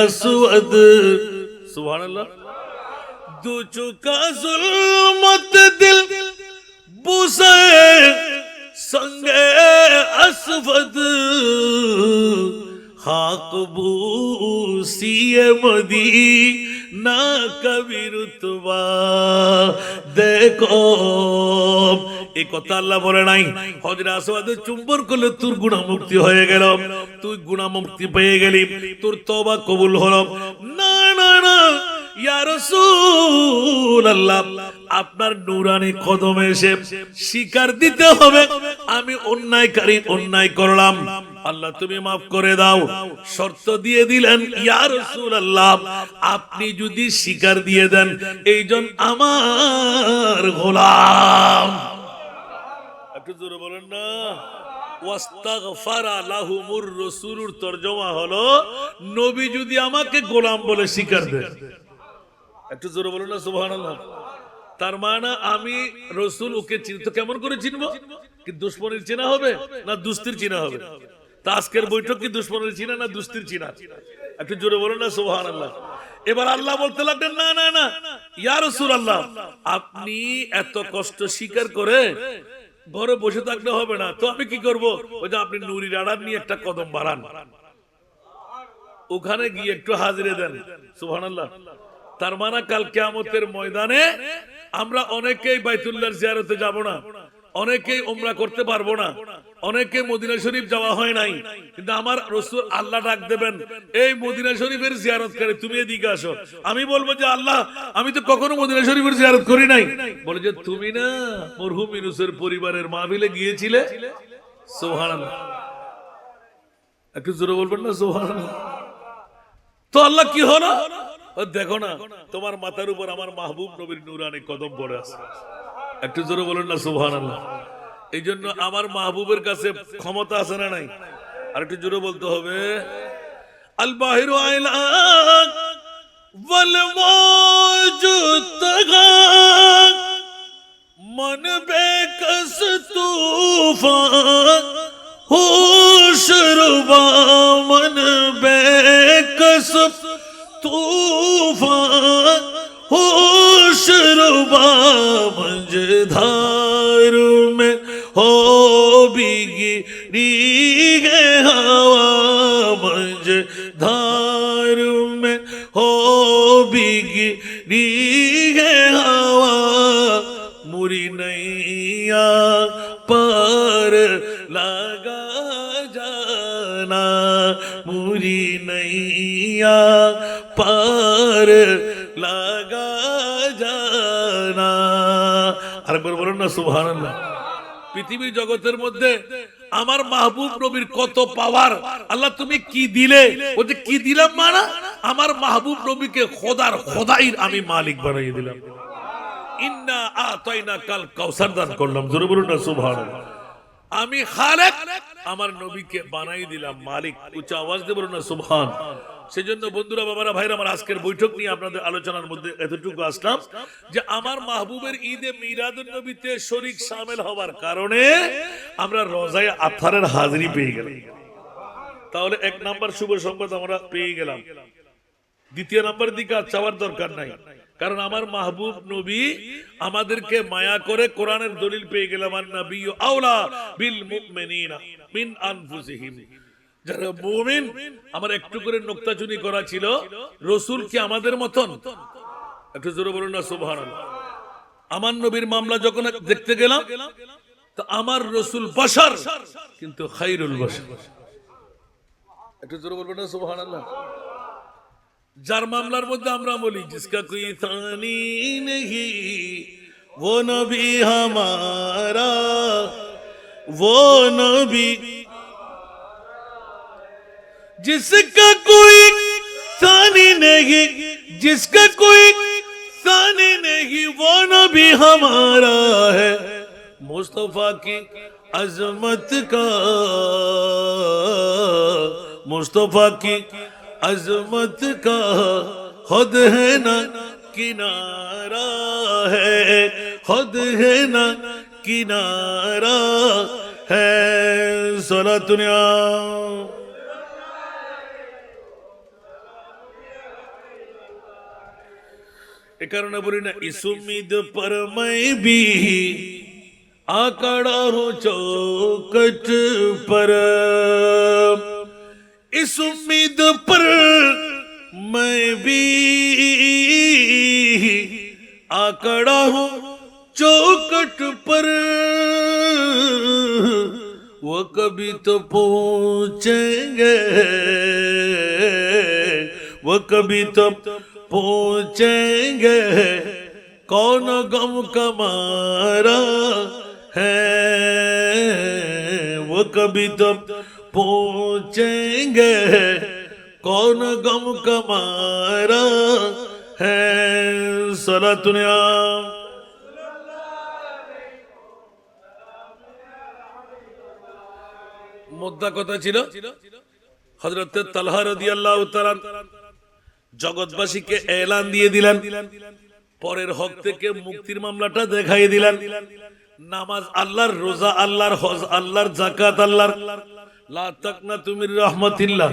असवद, सुभान अल्लाह। दू चुका जुल्मत दिल बूसाए संगे असवद, हाक बूसिए मदीना कभी रुतबा देखो। এই কথা আল্লাহ বলে নাই হজরে আসওয়াদে চুম্বন করলে তোর গুনাহ মুক্তি হয়ে গেল, তুই গুনাহ মুক্তি পেয়ে গেলি, তোর তওবা কবুল হলো। না না না ইয়া রাসূলুল্লাহ, আপনার নূরানি কদমে এসে স্বীকার দিতে হবে আমি অন্যায়কারী, অন্যায় করলাম, আল্লাহ তুমি মাফ করে দাও। শর্ত দিয়ে দিলেন ইয়া রাসূলুল্লাহ, আপনি যদি স্বীকার দিয়ে দেন এইজন আমার গোলাম। একটু জোরে বলেন না। ওয়াস্তাগফারা লাহুমুর রাসূলুর তরজমা হলো নবী যদি আমাকে গোলাম বলে স্বীকার দেন। একটু জোরে বলেন না সুবহানাল্লাহ। তার মানে আমি রাসূল ওকে চিনতে কেমন করে চিনবো? কি দুশমনের চিনা হবে না দুস্তির চিনা হবে? তা আজকের বৈঠক কি দুশমনের চিনা না দুস্তির চিনা? একটু জোরে বলেন না সুবহানাল্লাহ। এবার আল্লাহ বলতে লাগলেন না না না ইয়া রাসূলুল্লাহ, আপনি এত কষ্ট স্বীকার করে ঘরে বসে থাকলে হবে না, তো আমি কি করব? ওই যে আপনি নুরি রাডার নিয়ে একটা কদম বাড়ান, ওখানে গিয়ে একটু হাজিরে দেন। সুবহানাল্লাহ। তার মানে কাল কিয়ামতের ময়দানে আমরা অনেকেই বাইতুল্লাহর জিয়ারতে যাব না, অনেকেই উমরা করতে পারবো না, অনেকে মদিনা শরীফ যাওয়া হয় নাই, কিন্তু আমার রাসূল আল্লাহ ডাক দেবেন, এই মদিনা শরীফের জিয়ারত করে তুমি এদিকে আসো। আমি বলবো যে আল্লাহ আমি তো কখনো মদিনা শরীফের জিয়ারত করি নাই। বলে যে তুমি না মরহুম ইউনূসের পরিবারের মাহফিলে গিয়েছিলে। সুবহানাল্লাহ। একটু জোরে বলবেন না সুবহানাল্লাহ। তো আল্লাহ কি হলো? দেখো না তোমার মাথার উপর আমার মাহবুব নবীর নূরানি কদম পড়ে আছে। একটু জোরে বলেন না সুবহানাল্লাহ। এই জন্য আমার মাহবুবের কাছে ক্ষমতা আছে না নাই? আর একটু জোরে বলতে হবে। আল বাহিরু আইলা ওয়াল মওজুদ তাগা মন বেকস তুফান होश रुबा मन बेकस तूफान होश रुबा मझधार में हो बिगड़ी है हवा, मझधार में हो बिगड़ी है हवा, मुरी नैया पर लगा जाना, मुरी नैया पार लगा जाना। আরেকবার বলুন না সুবহানাল্লাহ। পৃথিবীর জগতের মধ্যে আমার মাহবুব নবীর কত পাওয়ার, আল্লাহ তুমি কি দিলে? বলতে কি দিলাম মানে আমার মাহবুব নবীকে খোদার খোদাইর আমি মালিক বানিয়ে দিলাম। ইন্না আতাইনা কাল কাউসার দান করলাম। জোরে বলুন না সুবহানাল্লাহ। আমি খালেক, আমার নবীকে বানাই দিলাম মালিক। উচ্চ আওয়াজ দিয়ে বলুন না সুবহান। সেজন্য বন্ধুরা, বাবারা, ভাইরা আমার, আজকের বৈঠক নিয়ে আপনাদের আলোচনার মধ্যে এতটুকু আসলাম যে আমার মাহবুবের ঈদে মিলাদুন নবীতে শরীক শামিল হওয়ার কারণে আমরা রোজায়ে আতহারের হাজিরি পেয়ে গেলাম। তাহলে 1 নাম্বার শুভ সংবাদ আমরা পেয়ে গেলাম। দ্বিতীয় নাম্বারের দিকে আর চাওয়ার দরকার নাই, কারণ আমার মাহবুব নবী আমাদেরকে মায়া করে কোরআনের দলিল পেয়ে গেলাম, আর নবিয়্যু আওলা বিল মুমিনিনা মিন আনফুসিহিম। যারা মুমিন, আমার একটু করে নোক্তাচুনি করা ছিল, রাসূল কি আমাদের মতন? একটু জোরে বলুন না সুবহানাল্লাহ। আমার নবীর মামলা যখন দেখতে গেলাম, তো আমার রাসূল বাশার, কিন্তু খায়রুল বাশার। একটু জোরে বলবেন না সুবহানাল্লাহ। যার মামলার মধ্যে আমরা বলি জিসকা কোই তানি নেহি वो नबी हमारा, वो नबी जिसका कोई तानी नहीं, जिसका कोई तानी नहीं, वो नबी हमारा है। मुस्तफा की अजमत का, मुस्तफा की अजमत का खुद है ना किनारा है, खुद है ना किनारा है। सलातुनिया ए कारण बोली ना, इस उम्मीद पर मैं भी आकड़ा हूँ चौकट पर, इस उम्मीद पर मैं भी आकड़ा हूँ चौकट पर, वो कभी तो पहुँचेंगे, वो कभी तो पहुँचेंगे, कौन गम का मारा है, वो कभी तो पहुँचेंगे, कौन गम का मारा है। सलातुनिया মুদ্দা কথা ছিল, হযরত তালহা রাদিয়াল্লাহু তাআলা জগৎবাসীকে এলান দিয়ে দিলেন, পরের হক থেকে মুক্তির মামলাটা দেখাই দিলেন। নামাজ আল্লাহর, রোজা আল্লাহর, হজ আল্লাহর, যাকাত আল্লাহর। লা তাকনাতু মির রাহমাতিল্লাহ।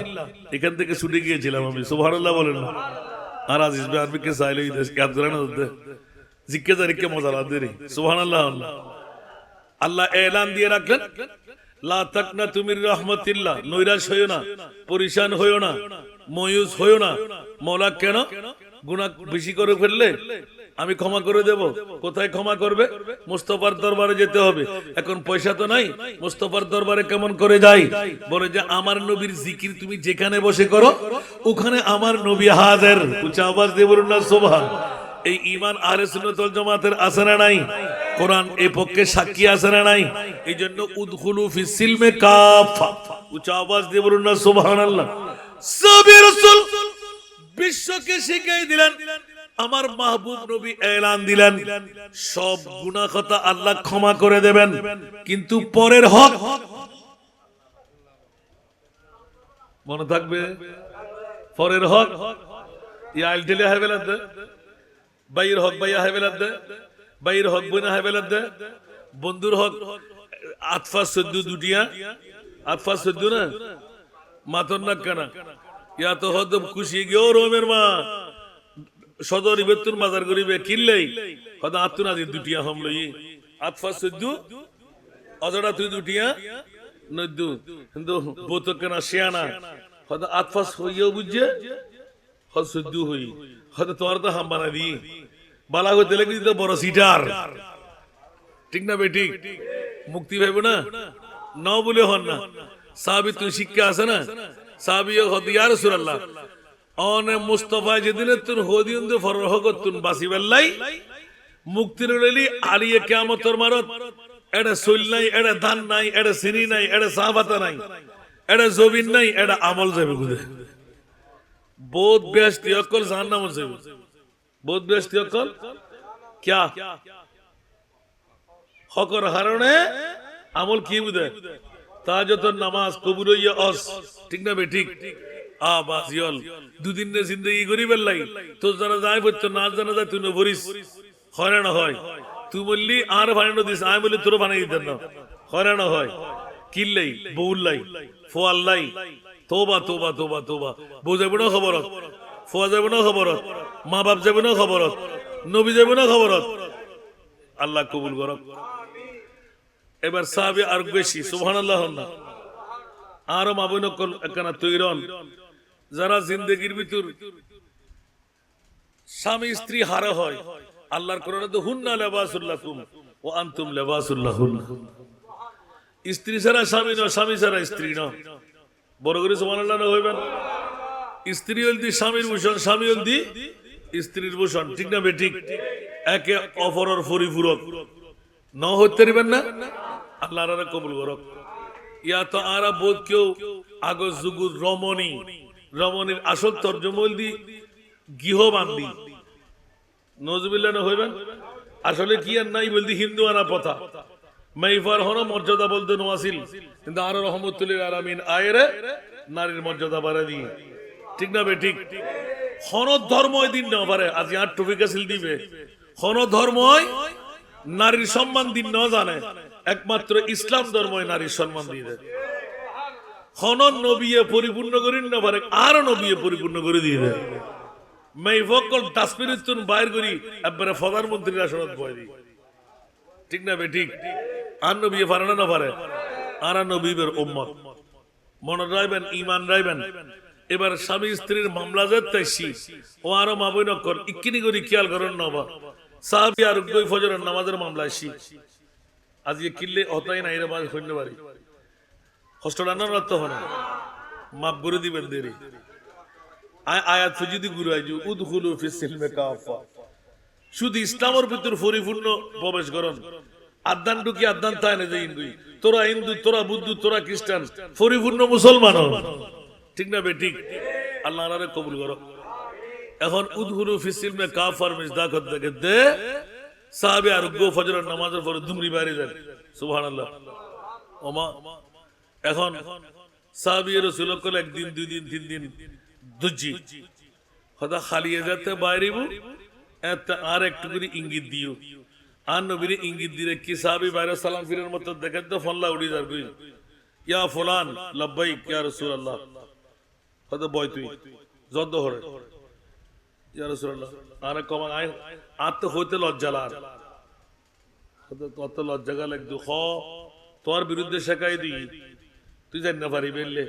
এখান থেকে ছুটে গিয়েছিলাম আমি, সুবহানাল্লাহ বলেন না। আর আজিজ ভাই আরবি কে সাইলে দেশ কে আদরা না দে জিক্কে জারিকে মজা লা দেরি, সুবহানাল্লাহ। আল্লাহ এলান দিয়ে রাখলেন, লা তাকনাতু মির রাহমাতিল্লাহ। নৈরাশ হইও না, পরিশান হইও না, মায়ুস হইও না। মওলা কেন? গুনাহ বেশি করে ফেললে আমি ক্ষমা করে দেব। কোথায় ক্ষমা করবে? মুস্তাফার দরবারে যেতে হবে। এখন পয়সা তো নাই, মুস্তাফার দরবারে কেমন করে যাই? বলে যে আমার নবীর জিকির তুমি যেখানে বসে করো, ওখানে আমার নবী হাজির। উচ্চ আওয়াজ দিয়ে বলুন না সুবহান। এই ঈমান আহলে সুন্নাত ওয়াল জামাতের আছে না নাই? কোরআন এই পক্ষে সাক্ষী আছে না নাই? এই জন্য উদখুলু ফিস সিলমে কাফা। উচ্চ আওয়াজ দিয়ে বলুন না সুবহানাল্লাহ। সাহাবী রাসূল বিশ্বকে শিখিয়ে দিলেন, আমার মাহবুব নবী এলান দিলেন, সব গুনাহ খাতা আল্লাহ ক্ষমা করে দেবেন, কিন্তু পরের হক মনে থাকবে। পরের হক ইয়ালটেলে হাবেলাতে বাইর হক বাইয়া হাবেলাতে বাইর হক বইনা হাবেলাতে বন্ধুর হক আতফা সদ্দু দুটিয়া আতফা সদ্দু না মাতন না কেনা ইয়া তো হদ খুশি গিয়ে রোমের মা সদরি বেতুন বাজার করিবে কিনলেই হদ আতুন আজি দুটিয়া হমলই আতফা সদ্দু অজড়া তুই দুটিয়া নদ্দু কিন্তু বোত কেনা শিয়ানা হদ আতফা হইও বুঝছে হদ সদ্দু হই হদ তোর তো হাম বানা দি বালা হইতে লাগি তো বড় সিটার ঠিক না বেটি মুক্তি ভাইব না নাও বলে হন না সাহাবী তুই শিক্ষা আছে না সাহাবী হদ ইয়া রাসূলুল্লাহ অনে মুস্তাফা যেদিনে তুন হদিউন্দে ফরহ করতুন বাসিবাল্লাই মুক্তির লইলি আলিয়ে কিয়ামতের মারত এডা সইল নাই এডা ধান নাই এডা সিনি নাই এডা সাহাবাতা নাই এডা জবিন নাই এডা আমল যাবে গুদে বহুত বেশতি অকল জাহান্নাম যাবে বহুত বেশতি অকল क्या হকর হারণে আমল কি বুদে তাহাজ্জুদ নামাজ কবুল হইয়া অস ঠিক না বে ঠিক আ বাসিয়ল দুদিন নে জিন্দেগি গরিবের লাই তো যারা যায় বলতো না জানা যায় তুই ভরিস হয়রান হয় তুই বললি আর বানানো দিস আমি বলি তোর বানাই দিতেন না হয়রান হয় কিল্লাই বউল্লাই ফোয়াল্লাই তোবা তোবা তোবা তোবা। বউ যাবে না খবরত, ফুয়া যাবে না খবরত, মা বাপ যাবে না খবরত, নবী যাবে না খবরত। আল্লাহ কবুল করক। এবার সাহাবী আর বেশি সুবহানাল্লাহ না আরো মাবুন কল একখানা তৈরন যারা জিন্দেগির ভিতর স্বামী স্ত্রী হারা হয়, আল্লাহর কোরআনে তো হুন্না লিবাসুল লাকুম ওয়া আনতুম লিবাসুল লাহুন। স্ত্রী ছাড়া স্বামী নয়, স্বামী ছাড়া স্ত্রী নয়। বড় করে সুবহানাল্লাহ না হইবেন। স্ত্রী হলদি স্বামীর ভূষণ, স্বামী হলদি স্ত্রীর ভূষণ, ঠিক না বেঠিক? একে অপরের পরিপূরক ন হইতে পারবেন না। আল্লাহ আর কবুল করক। ইয়া তো আরা বোধ কেউ আগজ যুগুর রমণী, রমণীর আসল তর্জমা হলদি গৃহবান্দি। নজবিল্লাহ না হইবেন। আসলে কি আর নাই বলদি হিন্দু আনা কথা মাইফার হন মর্যাদা বলতে নোয়াসিল, কিন্তু আরো রহমতুল্লিল আলামিন আয়েরে নারীর মর্যাদা বাড়া দিয়ে, ঠিক না বেঠিক? হন ধর্মই দিন না পারে আজ আর টপিক আসিল দিবে। হন ধর্মই নারীর সম্মান দিন না জানে, একমাত্র ইসলাম ধর্মই নারীর সম্মান দিয়ে দেয়। হন নবিয়ে পরিপূর্ণ করেন না পারে, আরো নবিয়ে পরিপূর্ণ করে দিয়ে দেয়। মাইফকল ডাস্টবিন বাইর করি একবারে প্রধানমন্ত্রীর আসনত বয় দিই, ঠিক না বেঠিক? আর নবী পারে না পারে, আর নবীর উম্মত মনে রাখবেন, ইমান রাখবেন। এবার স্বামী স্ত্রীর মামলা যাচ্ছি ও আরো মাবই নকর ইকিনি করি খেয়াল করেন নবা সাহাবী আর গই ফজরের নামাজের মামলা আসি আজকে কিল্লে হতাই না এর মাঝে হইতে পারি কষ্ট রান্নার রাত হয় না মাপ করে দিবেন দেরি আয়াত যদি গুরু আইজু উদখুলু ফিস সিলমে কাফা, শুধু ইসলামের ভিতর পরিপূর্ণ প্রবেশ করুন। আদান ঢুকি আদান তাই না যে হিন্দু, তোরা হিন্দু, তোরা বুদ্ধ, তোরা খ্রিস্টান, পরিপূর্ণ মুসলমান, ঠিক না বেঠিক? আল্লাহ আরে কবুল করো। এখন উদখুলু ফিস সিলমে কাফার মিজদাকত দেখে দে সাহাবী আর গো ফজরের নামাজের পরে দুমরি বাইরে যান, সুবহানাল্লাহ। ওমা এখন সাহাবী রাসূল কল একদিন, দুই দিন, তিন দিন দুজি খোদা খালিয়ে যেতে বাইরেব আর একটু করে ইঙ্গিত দিও। আর নবীর ইঙ্গিত দিলে কি সাহাবী বাইরে সালাম ফিরের মতো দেখেন তো ফল্লা উড়ি যাবে, ইয়া ফুলান লাব্বাইক ইয়া রাসূলুল্লাহ, খোদা বয় তুই যদ হরে ইয়া রাসূলুল্লাহ। আর কম আয় আর তো হইতে লজ্জা লাগ, খোদা কত লজ্জা গা লাগ দুঃখ তোর বিরুদ্ধে শেখাই দি, তুই জান না পারি বেললে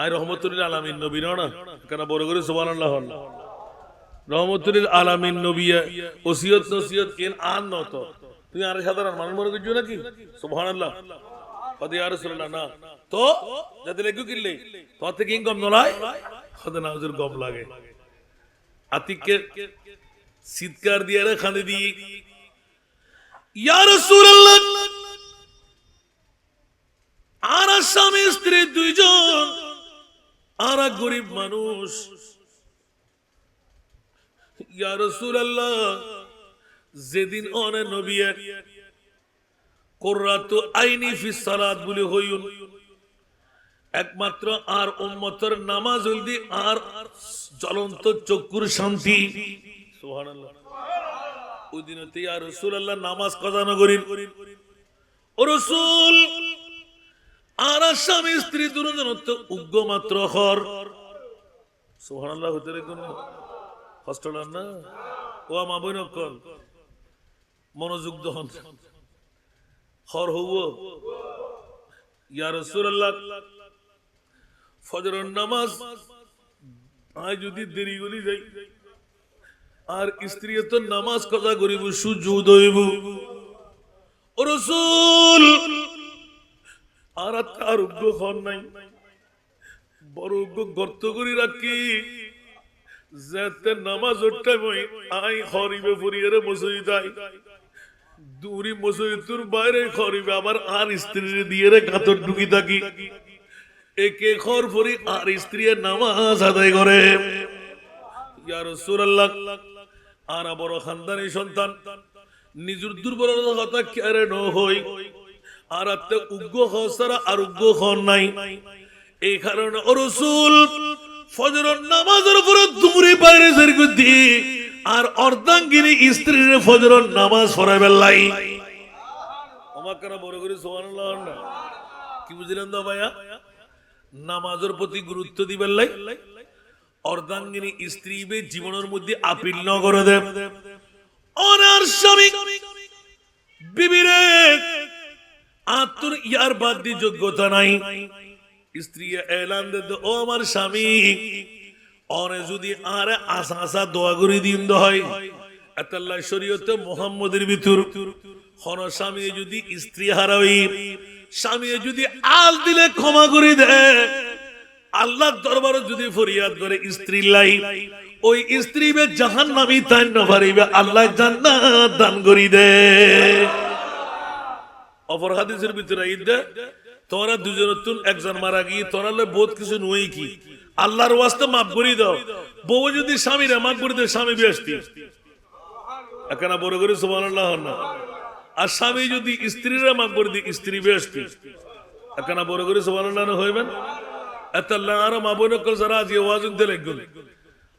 আয় রহমতুল্লিল আলামিন নবী না কেন বড় করে সুবহানাল্লাহ। রহমতুল্লিল আলামিন নবী ওসিয়ত নসিয়ত কেন আন নত তুই আর সাধারণ মানুষ মনে করছো নাকি? সুবহানাল্লাহ। কদি ইয়া রাসূলুল্লাহ না তো যাতে লেগু কিনলে তো থেকে ইনকাম নলায় খোদা নাউজুর গম লাগে আতিককে চিৎকার দিয়ে রে খানে দি ইয়া রাসূলুল্লাহ আর স্বামী স্ত্রী দুইজন আর গরিব মানুষ, ইয়া রাসূলুল্লাহ যেদিন অনে নবী কুররাতু আইনি ফিস সালাত বলি হইউন একমাত্র আর উম্মতের নামাজ হইলদি আর জ্বলন্ত চক্ষুর শান্তি, সুবহানাল্লাহ। ওই দিনতে ইয়া রাসূলুল্লাহ নামাজ কাজা না করিন ও রাসূল আর স্বামী স্ত্রী দুজন তো উগ্র মাত্র হর, সুবহানাল্লাহ। হতে রে কোন কষ্ট না ও মা বইন কল মনোযোগ দহন হর হব ইয়া রাসূলুল্লাহ ফজরের নামাজ আজ যদি দেরি করি যাই আর স্ত্রী তো নামাজ কাজা করিব সুজুদ হইব ও রাসূল আর তার উগ্র খন নাই বড় উগ্র গর্ত করি রাখি যাতে নামাজ ওঠাই আই হরিবে ফুরিয়ে মসজিদ যাই দূরি মসজিদুর বাইরে খরিবে আবার আর স্ত্রীর দিয়ে রে কাতর ঢুকি থাকি একে খর ফুরি আর স্ত্রী নামাজ আদায় করে। ইয়া রাসূলুল্লাহ আর বড় খানদানি সন্তান নিজের দুর্বলতা কথা কেড়ে ন হই আর আত্মে উগ্র হসারা আর উগ্র খন নাই, এই কারণে ও রাসূল ফজরের নামাজের উপরে দুমরি বাইরে জেরগু দি আর অর্ধাঙ্গিনী স্ত্রীর ফজরের নামাজ পড়াইবেন লাই। ওমা কেন বড় করে সুবহানাল্লাহ না কি বুঝলেন তো ভাইয়া? নামাজের প্রতি গুরুত্ব দিবেন লাই অর্ধাঙ্গিনী স্ত্রী জীবনের মধ্যে আপিল ন করে দেব অনার স্বামী বিবিরে আত্মর ইয়ার বাদ দি যোগ্যতা নাই স্ত্রী এলান দে ও আমার স্বামী অনে যদি আর আসা আসা দোয়া করে দিন হয় আল্লাহ শরীয়তে মুহাম্মদের ভিতর হন স্বামী যদি স্ত্রী হারাই স্বামী যদি আল দিলে ক্ষমা করে দেয় আল্লাহর দরবারে যদি ফরিয়াদ করে স্ত্রী লাই ওই স্ত্রী বে জাহান্নামী তাই না পারিবে আল্লাহ জান্নাত দান করি দে অপর হাদিসের ভিতরে ঈদে তোরা দুজনের তুন একজন মারা গিয়ে তোরা বহুত কিছু নই কি আল্লাহর ওয়াস্তে মাফ করে দাও বউ যদি স্বামীরা মাফ করে দেয় স্বামী বেহেশতি এখানে বড় করে সুবহানাল্লাহ না আর স্বামী যদি স্ত্রীরা মাফ করে দেয় স্ত্রী বেহেশতি এখানে বড় করে সুবহানাল্লাহ না হইবেন এতাল্লাহ আর মা বোন কল যারা আজ ওয়াজ শুনতে লাগবেন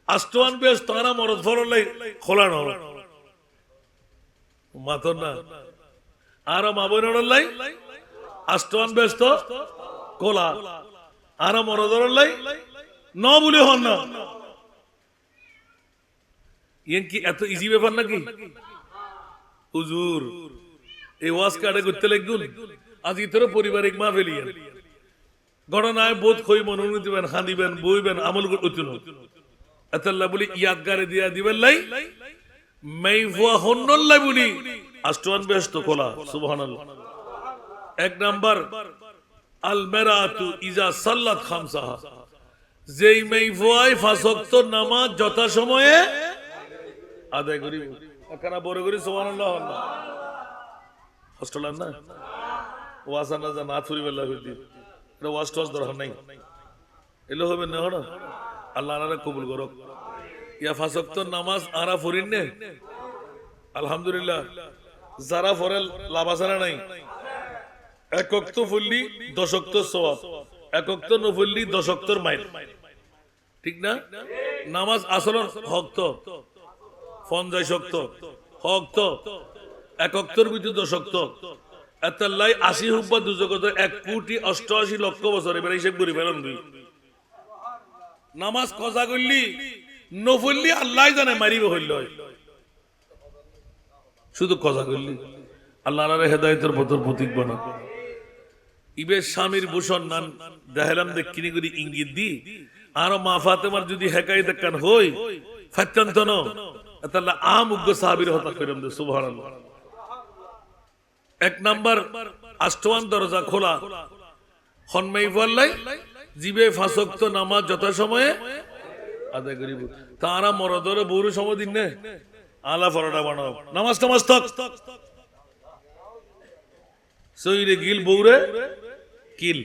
আষ্টওয়ান বেশ তারা মরদ ফরলাই খোলা না মাতর না আর মা বোন লাই আষ্টওয়ান বেশ তো খোলা আর মরদর লাই ন বলে হন না ইয়েন কি এত ইজি ব্যাপার নাকি হুজুর এই ওয়াজ কাটে করতে লাগবেন আজ ইতর পারিবারিক মা ফেলিয়েন ঘটনায় বোধ খই মনোনীত দিবেন হাঁদিবেন বইবেন আমল করতে আল্লাহ বলি ইয়াদগারে দিয়া দিবেন লাই মাইফুয়া হন্নল্লাই বলি আষ্টওয়ান ব্যস্ত খোলা সুবহানাল্লাহ এক নাম্বার আল মারাতু ইজা সাল্লাত খামসাহা যেই মাইফুয়ায় পাঁচ ওয়াক্ত নামাজ যথা সময়ে আদায় করি একখানা বড় করি সুবহানাল্লাহ হস্টেল না ওয়াসা না না থুরি বেলা হইলি এটা ওয়াজ টোয়াজ দরকার নাই এলো হবে না হলো আল্লাহ আনারা কবুল করক ইয়া পাঁচ ওয়াক্ত নামাজ আরা ফরিন নে আলহামদুলিল্লাহ যারা ফরে লাভ আছে না নাই এক ওয়াক্ত ফুললি 10 ওয়াক্ত সওয়াব এক ওয়াক্ত নফুললি 10 ওয়াক্তর মাইল ঠিক না নামাজ আসল হক তো 50 ওয়াক্ত হক তো এক ওয়াক্তর ভিতর 10 ওয়াক্ত এতাল্লাই 80 হুব্বা দুজগত 1,88,00,000 বছর এবার হিসেব করি ফেলুন দুই নামাজ কজা করলি নফুললি আল্লাহ জানে মারিব হইল শুধু কজা করলি আল্লাহ হেদায়েতের পথের প্রতীক বানা ইবে স্বামীর ভূষণ নান দেখালাম দেখিনি করি ইঙ্গিত দি আর মা ফাতেমার যদি হেকায়েত কান হই ফাত্তান্ত ন তাহলে আমুগ্য সাহাবীর হত্যা কইরাম দে সুবহানাল্লাহ এক নাম্বার আষ্টওয়ান দরজা খোলা হনমাই বললাই জিবে পাঁচ ওয়াক্ত নামাজ যথা সময়ে আদায় করিব তারা মরদরে বউর সময় দিন নে আলা পরোটা বানাও নামাজ টামাজ তক সইরে গিল বউরে কিল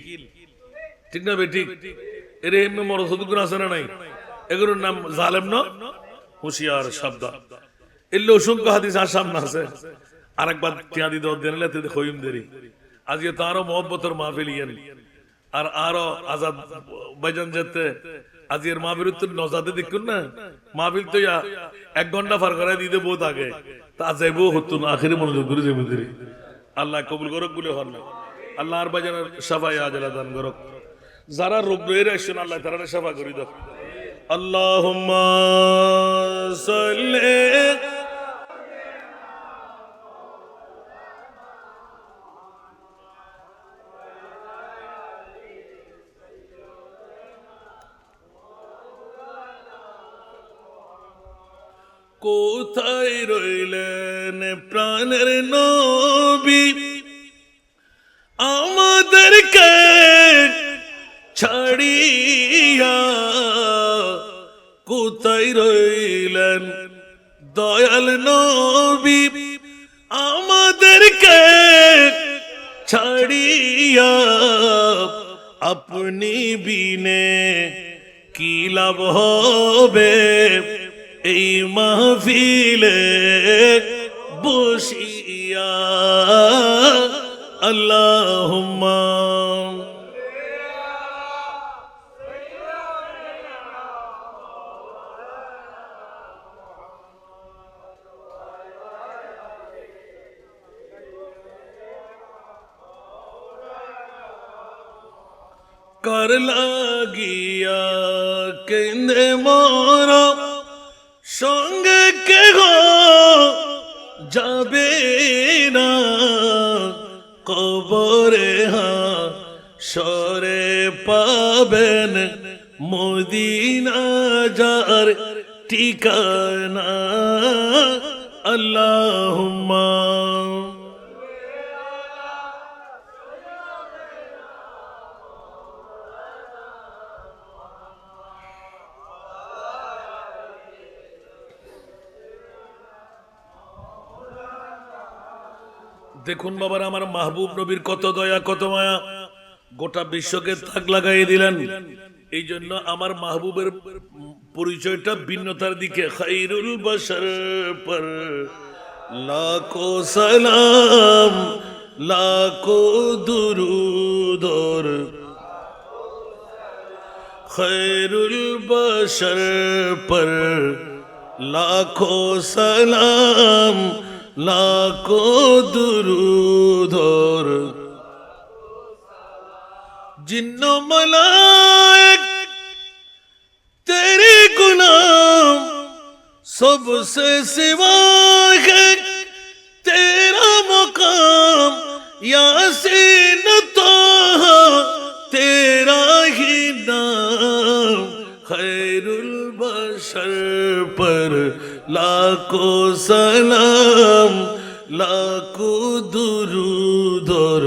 ঠিক না বেঠিক এর এমনি মরদ সদুগুণ আছে না নাই এগুলোর নাম জালেম না হুঁশিয়ার শব্দ এলে অসংখ্য হাদিস আর সামনে আছে আরেকবার টিয়া দিতে দেনলে তে খইম দেরি আজকে তারও মহব্বতের মাহফিল ইয়ান আর আরো আজাদ ভাইজান যেতে আজকের মাহফিল তো নজাতে দেখুন না মাহফিল তো 1 ঘন্টা পার করে দিতে বহুত আগে তা যাইবো হতো না আখেরি মনোযোগ করে যাইবো দেরি আল্লাহ কবুল করুক বলে হন না আল্লাহ আর ভাইজানের শাফায়ে আজলা দান করুক যারা রোগ রয়ে আসছেন আল্লাহ তারা শাফা করে দাও আল্লাহুম্মা সাল্লি কোথায় রইলেন প্রাণের নবী আমাদেরকে ছাড়িয়া কোথায় রইলেন দয়াল নবী আমাদেরকে ছাড়িয়া আপনি বিনে কি লাভ হবে এই মাহফিলে বসিয়া আল্লাহুম্মা कर লাগিয়া কেন্দে মোর সঙ্গে কে গো যাবে না কবরে হাসরে পাবেন মদিনা যার ঠিকানা আল্লাহুম্মা দেখুন বাবার আমার মাহবুব নবীর কত দয়া কত মায়া গোটা বিশ্বকে তাক লাগাই দিলেন এই জন্য আমার মাহবুবের পরিচয়টা ভিন্নতার দিকে খায়রুল বাশার পর লাখো সালাম লাখো দুরুদ খায়রুল বাশার পর লাখো সালাম लाखो दुरूद और जिन्नो मलाइक तेरे गुलाम सबसे सिवा है तेरा मुकाम यासीन तो तेरा ही नाम खैरुल बशर पर लाखो सलाम लाखो दुरूद और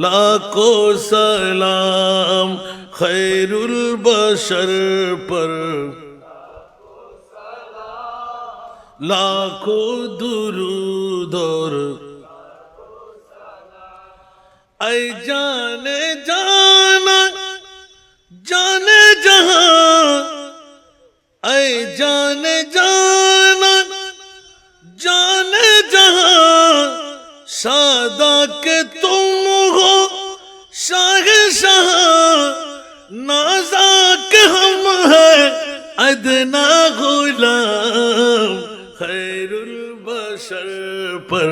लाखो सलाम खैरुल बशर पर लाखो दुरूद और ऐ जाने जाना जाने जहां ऐ जाने जाना जाने जहां सादा के तुम हो शाह शाह नाजा के हम है अदना गुलाम खैरुल बशर पर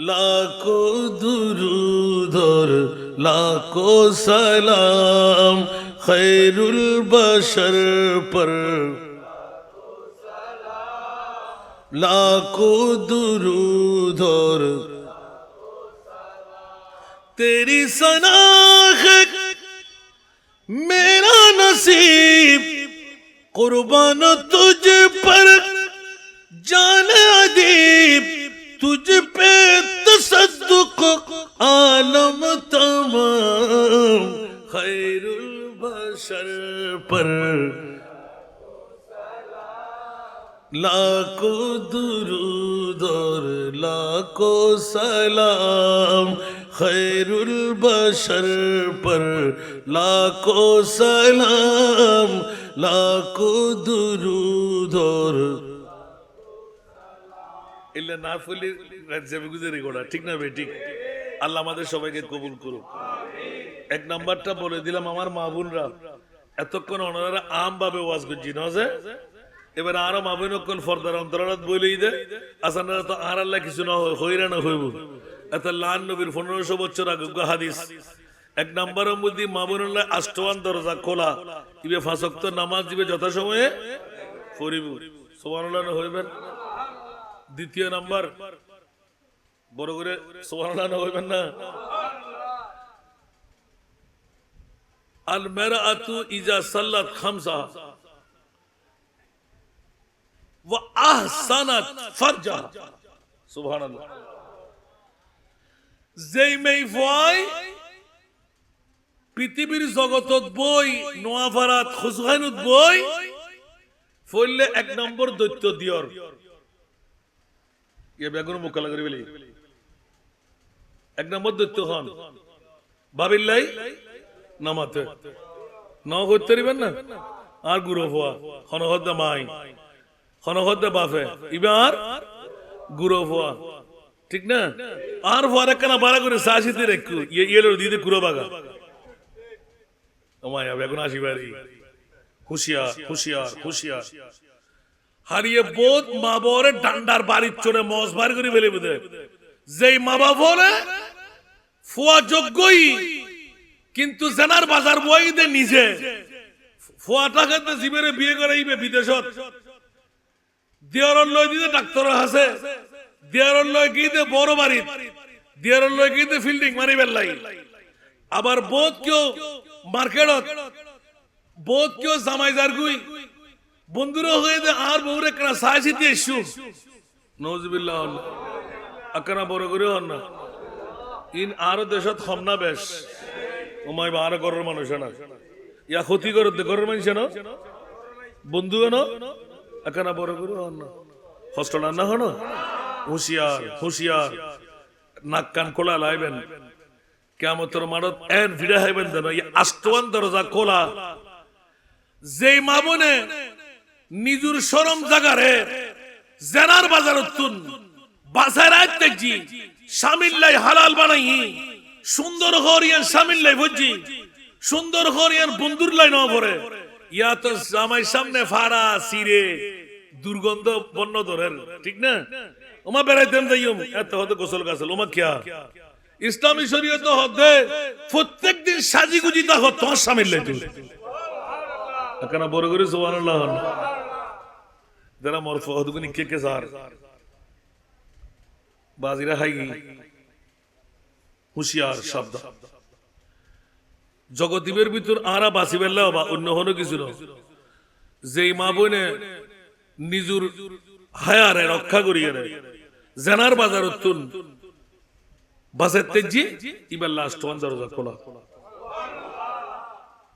लाखो दुरूद और लाखो सलाम खैरुल बशर पर लाखो दुरूद और तेरी सना है मेरा नसीब कुर्बान तुझ पर जान अदीब तुझ पे तसद्दुक आलम तमाम खैरुल बशर पर लाखो दुरूद और लाखो सलाम खैरुल बशर पर लाखो सलाम लाखो दुरूद और इल्ला ना फुली राज्य गुजरे गोड़ा ठीक ना बेटी আল্লাহ আমাদের সবাইকে কবুল করুক এক নাম্বারটা বলে দিলাম আমার মা বোনরা এতক্ষণ ওনারা আম ভাবে ওয়াজ করছি না যে এবার আরো মা বোন কোন ফরদার অন্তরাত বলেই দে আসানরা তো আর আল্লাহ কিছু না হইরানা হইব এত লান নবীর 1500 বছর আগে হাদিস এক নাম্বারের মধ্যে মা বোনরা আষ্টওয়ান দরজা খোলা ইবে পাঁচ ওয়াক্ত নামাজ দিবে যথাসময়ে পড়িব সুবহানাল্লাহ হইবেন দ্বিতীয় নাম্বার বড় করে সুবহানাল্লাহ হইবেন না আল মারআতু ইজা সাল্লাত খামসা ওয়া আহসানাত ফারজা সুবহানাল্লাহ যেই মেই ভয় পৃথিবীর জগতত বই নোয়াফারাত খুসগানুত বই ফলে এক নম্বর দৈত্য দিয়র ये बेगुन मुकला करी बेली एक नंबर दत्त खान बाबिल्लाई नामाते नाव होते रिबन ना आर गुरु हुआ खाना होता माई खाना होता बाफे इबार गुरु हुआ ठीक ना आर हुआ रखना ना बारा गुरु साशी ते रखू ये लोग दीदे गुरु बागा अमाया बेगुन आशी बारी खुशियार खुशियार खुशियार হারিয়ে বোধ মা বাবারে ডান্ডার বাড়ির চড়ে মজ বার করে ফেলে বুঝে যেই মা বাবা বলে ফুয়া যোগ্যই, কিন্তু জেনার বাজার বই দে নিজে ফুয়া টাকাতে জীবের বিয়ে করাইবে বিদেশত, দিয়ারর লয় দিতে ডাক্তার আছে, দিয়ারর লয় গিয়ে বড় বাড়ি, দিয়ারর লয় গিয়ে ফিল্ডিং মারি বেলাই। আবার বোধ কেউ মার্কেটত, বোধ কেউ জামাই জারগুই বন্ধুরা হয়ে দে আর বউরে কেনা সাহায্যে ইস্যু নজবিল্লাহ আকানা বড় করে হন না। ইন আরো দেশত হম না বেশ ওমাই বা আরো ঘরের মানুষ না ইয়া ক্ষতি করে ঘরের মানুষ না বন্ধু না একানা বড় করে হন না হস্ট না হন। হুঁশিয়ার হুঁশিয়ার, নাক কান খোলা লাইবেন, কিয়ামতের মাঠত এন ভিড়া হইবেন যেন আস্তওয়ান দরজা খোলা। যেই মা বোনে নিজুর শরম জাগারে জেনার বাজারত তুন বাজার আইতেজি শামিল্লাই হালাল বানাই সুন্দর হরিয়ান শামিল্লাই ভজি সুন্দর হরিয়ান বন্ধুর লাই ন পড়ে ইয়া তো জামাই সামনে ফাড়া সিরে দুর্গন্ধ বন্য ধরের, ঠিক না? ওমা বেড়াইতেন যাইম এত হতে গোসল গাছল ওমা কিয়া ইসলামী শরীয়ত হতে প্রত্যেক দিন সাজি গুজি তা হত তোমার শামিল্লাই তুই এখানে বড় করে সুবহানাল্লাহ যারা মরফ হদগুনি কে কে সার বাজিরা হাইগি হুঁশিয়ার শব্দ জগদীবের ভিতর আরা বাঁচি বেল্লা বা অন্য হনো কিছু না। যেই মা বোনে নিজুর হায়ারে রক্ষা করিয়ে জেনার বাজার তুন বাসের তেজি ইবার লাস্ট ওয়ান দরজা খোলা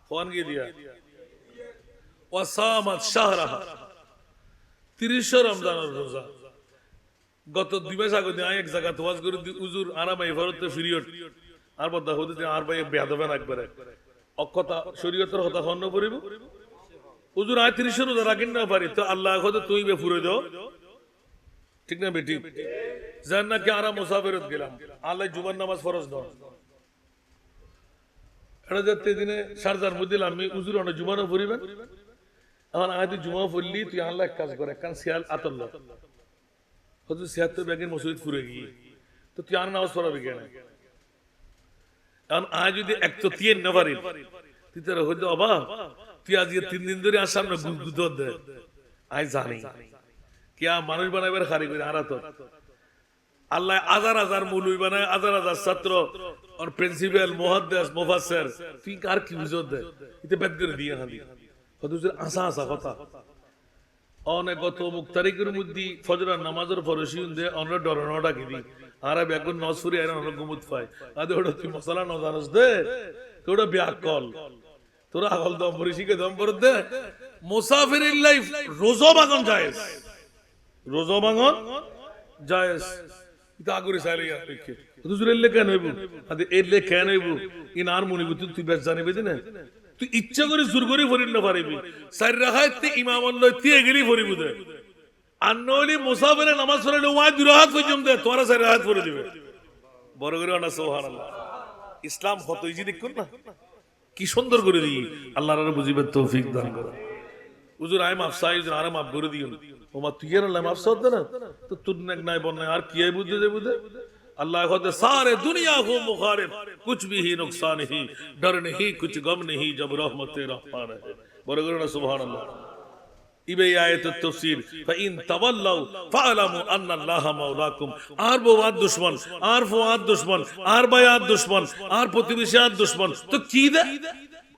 ফোন গিয়ে দিয়া ওয়াসামাত শাহরাহা 30 রমজানের রোজা। গত 2 মাস আগে আমি এক জায়গা ওয়াজ করে হুজুর আরাম এই ভারতে পিরিয়ড আর বদা হতে আর ভাই বেয়াদবে না একবারে অকথা শরীয়তের কথা হন্ন করিব হুজুর আয় 30 রোজা রাখেন না পারি তো আল্লাহ হতে তুই বে ফুরে দাও, ঠিক না বেটি? জান না কি আরাম মুসাফিরত গেলাম আল্লাহ জুমার নামাজ ফরজ দাও এটা যেতে দিনে শারজার মধ্যে আমি হুজুর অনেক জুমানো পড়িবেন এখন আয় তুই জুমা পড়লি তুই আল্লাহ এক কাজ করে কারণ শিয়াল আতল্লা হয়তো 76 ব্যাগের মসজিদ ফুরে গিয়ে তো তুই আর নামাজ পড়াবি কেন? এখন আয় যদি এক তো তিন না পারি তুই তার হয়তো অবাক তুই আজকে 3 দিন ধরে আর সামনে গুদ দে আয় জানি কে মানুষ বানাইবার খারি করে আর তো আল্লাহ হাজার হাজার মৌলবি বানায় হাজার হাজার ছাত্র আর প্রিন্সিপাল মুহাদ্দিস মুফাসসির তুই কার কি বুঝত দে এতে বেদ করে দিয়ে হাদি হয়তো আসা আসা কথা অনেক গত মুক্তারিকের মধ্যে ফজরের নামাজের ফরসি দে আমরা ডরানোটা কি দি আর বেগুন নসুরি আর আমরা গুমুত পাই আদে ওটা তুই মশলা ন জানোস দে তোরা বিয়াকল তোরা আগল দম পরিশিকে দম পর দে মুসাফিরের লাইফ রোজা ভাঙন জায়েজ, রোজা ভাঙন জায়েজ এটা আগরে চাইলে দেখে হুজুর এলে কেন হইব আদে এলে কেন হইব ইন আর মনি তুই তুই বেশ জানিবি না তুই ইচ্ছা করে জোর করে ফরিন না পারিবি চার রাখাতে ইমাম আল্লাহ তিয়ে গেলি ফরিব দে আর নইলে মুসাফিরে নামাজ পড়লে ওয়াই দুই রাকাত পর্যন্ত দে তোরা চার রাকাত পড়ে দিবে বড় করে না সুবহানাল্লাহ। ইসলাম কত ইজি দেখুন না কি সুন্দর করে দিই আল্লাহর বুঝিবে তৌফিক দান করো। হুজুর আই মাফ চাই হুজুর আরে মাফ করে দিও ওমা তুই এর আল্লাহ মাফ চাও না তো তুই নেক নাই বল নাই আর কি আই বুঝে দে বুঝে अल्लाह कहते सारे दुनिया को मुखारिफ कुछ भी ही नुकसान नहीं डर नहीं कुछ गम नहीं जब रहमत रहमान है बरगुर सुभान अल्लाह इबे आयत तफसीर फइन तवल्लु फअलमु अन्न अल्लाह मौलाकुम आर बोवाद दुश्मन आर फवाद दुश्मन आर बायात दुश्मन आर प्रतिबिशात दुश्मन तो की दे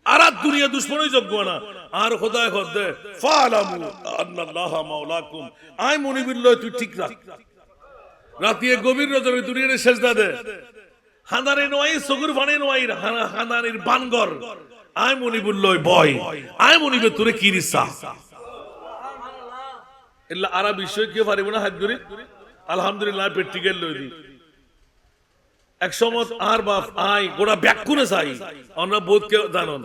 आरा दुनिया दुश्मनই যোগ্য না আর খোদায় খোদে ফালামু আন্না আল্লাহ মাওলাকুম আই মনি বিল্লাহ তুই ঠিক রাখ রাতে গভীর রজনী দুনিয়ারে সেজদা দে হানারে নয় সগুর বানে নয় হানানির বানগর I Moni Billah boy I মনি বে তোরে কি রিসা সুবহানাল্লাহ ইল্লা আরা বিষয় কি পারিব না হাত ধরে আলহামদুলিল্লাহ প্র্যাকটিক্যাল লই দি একসমত আর বাপ আই গোড়া ব্যাকুনে চাই আমরা বোধ কে জানন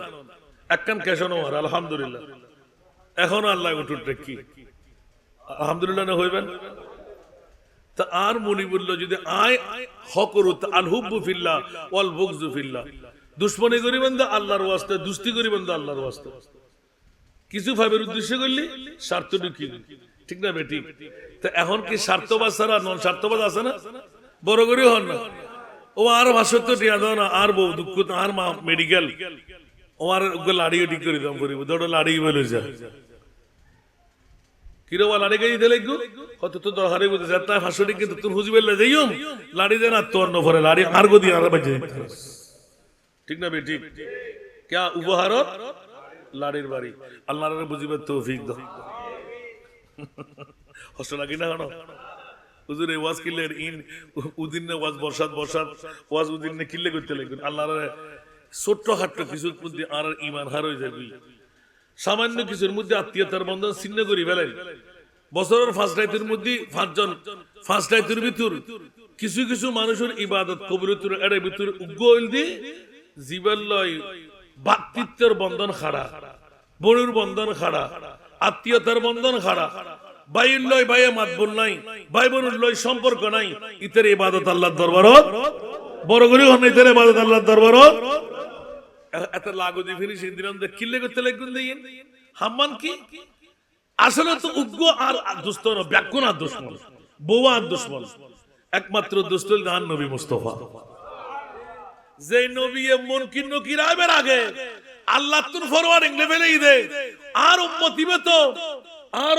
একখান কেশনো আর আলহামদুলিল্লাহ এখন আল্লাহ উঠুট কি আলহামদুলিল্লাহ না হইবেন তা আর মনি বলল যদি আয় হকরত আল হুব্বু ফিল্লাহ ওয়াল বুগযু ফিল্লাহ দুশমনী করিবেন দা আল্লাহর ওয়াস্তে দুস্তি করিবেন দা আল্লাহর ওয়াস্তে কিছু ভাবের উদ্দেশ্য করলি স্বার্থ ঢুকি ঠিক না বেটি তা এখন কি স্বার্থবাদ ছাড়া নন স্বার্থবাদ আছে না বড় করে হন না ও আর 500 টাকা দাও না, আর বউ দুঃখ আর মা মেডিকেল, ও আর লাড়িও ঠিক করে দাম করিব, দৌড় লাড়ি বলে যা কিরবা লাড়ি গাই দিলে কত তো দরকারে বুঝে যা, তাই 500 টাকা কিন্তু তুই হুজবেল যাইও লাড়ি দেন আর তোর নফরে লাড়ি আর গদি আর বাজে, ঠিক না বেটি? क्या উপহার লাড়ির বাড়ি। আল্লাহর বুঝিবার তৌফিক দাও। হস লাগি না কেন হুজুর এই ওয়াজ কিল্লের ইন উদিন না ওয়াজ বর্ষাত ওয়াজ উদিন না কিল্লে করতে লাগবেন। আল্লাহর ছোট্ট হাট্ট কিছুর মধ্যে আর ইমান হার হয়ে যাবে, সামান্য কিছুর মধ্যে আত্মীয়তার বন্ধন ছিন্ন করি ফেলেন। বছরের ফার্স্ট রাইতের মধ্যে 5 জন ফার্স্ট রাইতের ভিতর কিছু কিছু মানুষের ইবাদত কবুলতুর এর ভিতর উগ্গল দি জীবন লয় ভাতৃত্বের বন্ধন খাড়া, বড়ুর বন্ধন খাড়া, আত্মীয়তার বন্ধন খাড়া, ভাইয়ের লয় ভাইয়ে মাতবর নাই, ভাই বোনের লয় সম্পর্ক নাই, ইতার ইবাদত আল্লাহর দরবারত বড় করে হন, ইতার ইবাদত আল্লাহর দরবারত এত লাগো দি ফিনিশিং দিলাম দে কিল্লে করতে লাগুন দেন হাম্মান কি আসলে তো উগ্র আর দুষ্ট না, ব্যাকুন আর দুশমন, বউ আর দুশমন, একমাত্র দুষ্ট হল নবী মুস্তাফা। যে নবী মন কি নকিরাবের আগে আল্লাহ তুন ফরওয়ার্ডিং লেভেলেই দে আর উম্মতি তো আর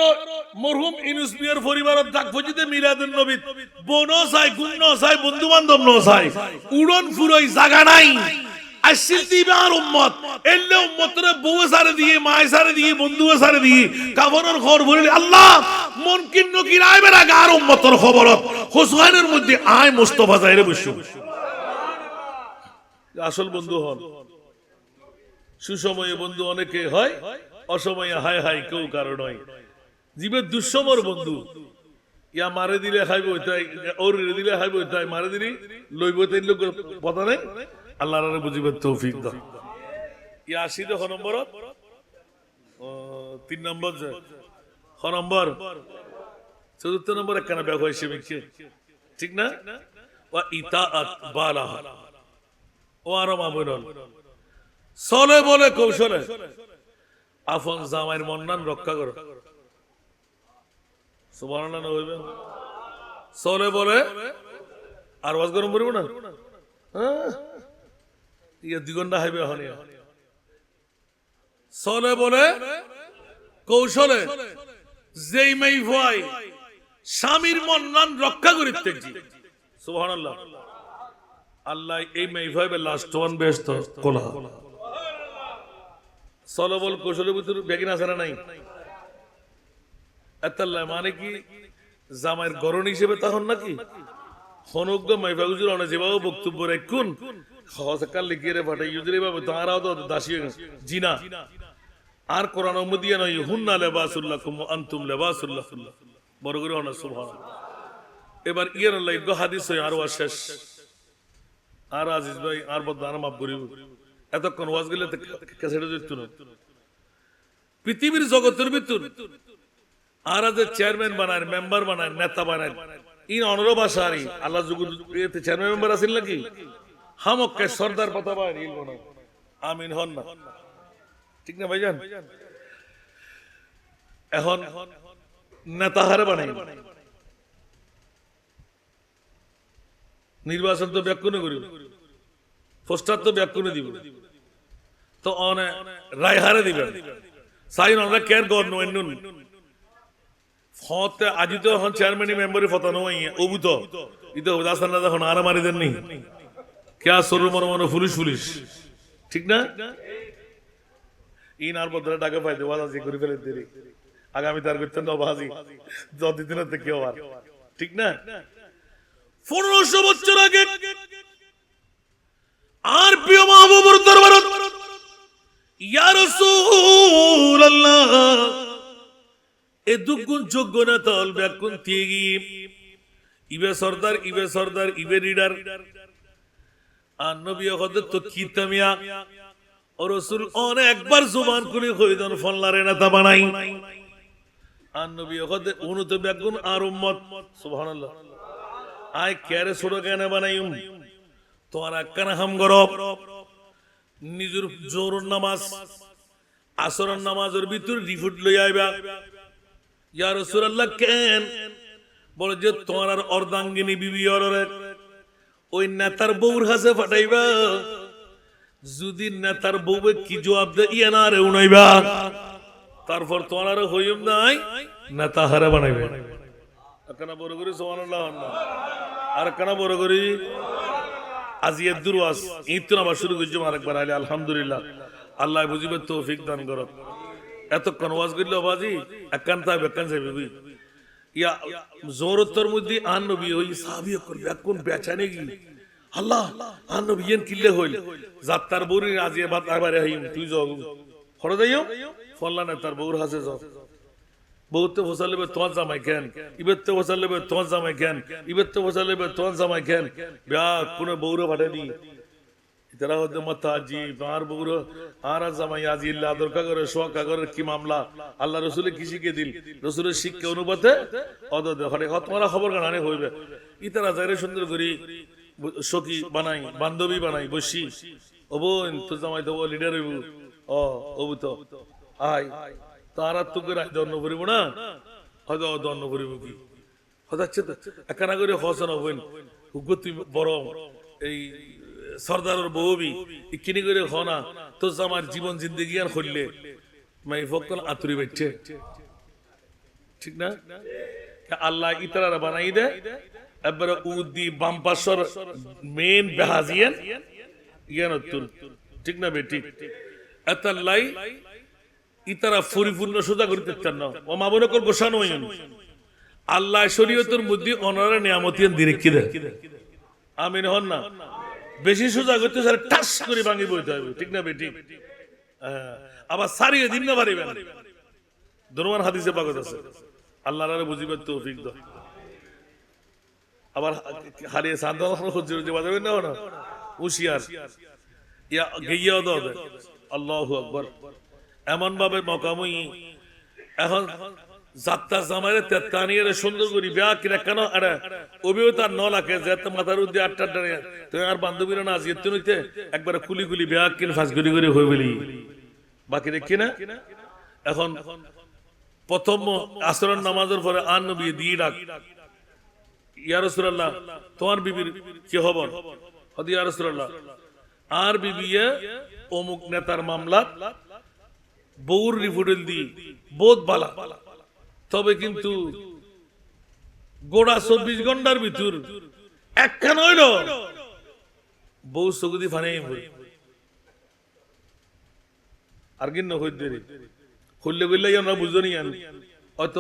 মরহুম ইউনুস মিয়ার পরিবারের ডাক ফজিতে মিলাদুন নবী বোনো চাই গুণ চাই বন্ধু বান্ধব ন চাই উড়ন ফুরই জায়গা নাই আসিল দিবে আর উম্মত এলে উম্মতরে বউ সারে দিয়ে মায় সারে দিয়ে বন্ধু সারে দিয়ে কাফনের খবর বলিলে আল্লাহ মন কি নকিরাবের আগে আর উম্মতর খবরত হুসাইনের মধ্যে আয় মুস্তাফা যাইরে বসু আসল বন্ধু হন। সুসময়ে বন্ধু অনেকে হয়, অসময়ে হায় হায় কেউ কারণ হয়। জীবের দুঃসমর বন্ধু ইয়া মারে দিলে খাইব তাই, ওর দিলে খাইব তাই, মারে দিলি লইব তাই লোক পতা নাই। আল্লাহর বুঝিবার তৌফিক দাও। ইয়া 80 খ নম্বর 3 নম্বর খ নম্বর 4 নম্বর একখানা ব্যবহার হিসেবে ঠিক না? ওয়া ইতাআত বালাহা ও আরম আবরল চলে বলে কৌশলে আপন জামাইয়ের মন্নান রক্ষা করো। সুবহানাল্লাহ না হইবে চলে বলে আর ওয়াজ গরম করব না, হ্যাঁ ইয়া 2 ঘন্টা হাইবে হনিয়া চলে বলে কৌশলে যেই মেই ভয় স্বামীর মন্নান রক্ষা করিতে জি। সুবহানাল্লাহ। আল্লাহ এই মেইভাবে লাস্ট ওয়ান বেস্ট কোলা সলবল কৌশলের ভিতর বেগিন আছে না নাই? আল্লাহ মানে কি জামাইয়ের গরণ হিসেবে তখন নাকি হনজ্ঞ মাইফাগুজুর অনেক যেভাবে বক্তব্য রাখুন সহজকাল লিখিয়ে রে পাঠাই ইউজুরি ভাবে তারাও তো দাসী জিনা আর কোরআন মদিয়া নয় হুন্না লেবাসুল্লাকুম ওয়া আনতুম লেবাসুল্লাহ বড় করে অনেক সুবহানাল্লাহ। এবার ইয়ার লাইগ হাদিস হয় আর শেষ আর আজিজ ভাই আর বদানা মাফ করিব এতক্ষণ ওয়াজ গেলে ক্যাসেটে যেত না। পৃথিবীর জগতের ভিতর আর আজ চেয়ারম্যান বানায়, মেম্বার বানায়, নেতা বানায়, ইন অনর ভাষারি আল্লাহ যুগ এতে চেয়ারম্যান মেম্বার আছেন নাকি হামককে সর্দার পাতা বাড়ি ইলবো না আমিন হন না, ঠিক না ভাইজান? এখন নেতা হারে বানাই নির্বাচন তো ব্যাকুনে করিব, পোস্টার তো ব্যাকুনে দিব, তো অনে রায় হারে দিবেন সাইন আমরা কেয়ার গর নো এন্নুন ফতে আজি তো হন চেয়ারম্যান মেম্বারে ফতা নই ওবুত ইতো দাসান না যখন আর মারি দেন নি কিয়া সরু মন মন পুলিশ ঠিক না? ইন আর বদরা টাকা পাইতে ওয়াজি করে ফেলে দেরি আগামী তার করতে না বাজি যদি দিনতে কেউ আর ঠিক না? 1500 বছর আগে আর প্রিয় মাহবুবুর দরবারত ইয়া রাসূলুল্লাহ এ দুগুণ যোগ্য না তল ব্যাকুন তিগি ইবে সর্দার ইবে লিডার আর নবী হযরত তো কিতামিয়া ও রাসূল অনেকবার জবান করে কইদন ফল্লারে নেতা বানাই আর নবী হযরত উনত ব্যাকুন আর উম্মত সুবহানাল্লাহ আই কেরে ছোট কেন বানাইম তোরা কেন হাম গরব নিজের জোর নামাজ আসরের নামাজের ভিতর রিফুট লই আইবা ইয়া রাসূলুল্লাহ কেন বলে যে তোমার অর্ধাঙ্গিনী বিবি অরে ওই নেতার বউর হাসে ফাটাইবা যদি নেতার বউবে কি জবাব দে ইয়া না রে উনাইবা তারপর তোমার আর হইম নাই নেতা হারে বানাইবে একখানা বড় করি সুবহানাল্লাহ আর একখানা বড় করি আজি এর দুরওয়াজ ঈদ তো আবার শুরু করছি আরেকবার আলে আলহামদুলিল্লাহ আল্লাহ বুঝিবে তৌফিক দান করত এতক্ষণ ওয়াজ করলে বাজি একখান তাই বেকান যাবে ইয়া জোরতর মধ্যে আন নবী ওই সাহাবী করবে কোন বেচানে কি আল্লাহ আন নবী এন কিল্লে হইল যাত্রার বউরি আজি বাত আবারে হইম তুই যাও হরে যাইও ফল্লা না তার বউর হাসে যাও বউতে ফসালে বে তোর জামাই কেন ইবেতে ফসালে বে তোর জামাই কেন ইবেতে ফসালে বে তোর জামাই কেন বিয়া কোন বউরে ফাটানি ইতরা হতে মাথা জি আর বউর আর জামাই আজি আল্লাহ দরকার করে শোকা করে কি মামলা আল্লাহ রাসূল কি শিখে দিল রাসূলের শিক্ষা অনুপাতে অদদ হরে তোমারা খবর কানে হইবে ইতরা যারে সুন্দর করি সখী বানাই বান্ধবী বানাই বসি ও বোন তো জামাই তো লিডার হইব ও ওবু তো আই তারা তো করে দন্ন করিব না হয়তো দন্ন করিব কি হচ্ছে তো একখানা করে হসন হবেন হুগ তুই বড় এই সর্দারের বউবি কিনি করে হনা তো আমার জীবন জিন্দগি আর করলে মাই ফকল আতুরি বেচ্ছে ঠিক না আল্লাহ ইতারা বানাই দে এবারে উদি বামপাসর মেন বেহাজিয়ান ইয়ানতুল ঠিক না বেটি আতাল্লাই ইতারা পরিপূর্ণ সোজা করিতে চান না ও মা বনে কর গোসানো হইন আল্লাহ শরীয়তের মধ্যে অনারা নিয়ামতিয়ান দিরেকি দেয় আমিন হন না বেশি সোজা করতে স্যার টাস করে ভাঙি বইতে হবে ঠিক না বেটি আবার সারিয়ে দিন না পারিবেন দরমান হাদিসে পাগত আছে আল্লাহর বুঝিবার তৌফিক দাও আবার হারিয়ে সান্তান হজ্জের যে বাজাবে না না হুশিয়ার ইয়া গিয়া দাও আল্লাহু আকবার এমন ভাবে মকামই এখন যাত্রা জামাইরে তেতানিয়ারে সুন্দর করি বিয়া কিরা কেন আরে ওবিও তার ন লাখে যে মাথার উদ্দে আটটা তুমি আর বান্ধবীরা না আজি তুইতে একবারে কুলি কুলি বিয়া কিন ফাঁস গড়ি গড়ি হই বলি বাকি দেখি না এখন প্রথম আসরের নামাজের পরে আন নবী দিয়ে ডাক ইয়া রাসূলুল্লাহ তোমার বিবির কি খবর হদি ইয়া রাসূলুল্লাহ আর বিবিয়ে অমুক নেতার মামলা বউর রিপোর্ট দি বহুত বালা তবে কিন্তু গোড়া 24 ঘন্টার ভিতর একখান হইল বউ সগুদি ফানে আর কিন্ন হইদেরি খুললে গইলে আমরা বুঝনি অত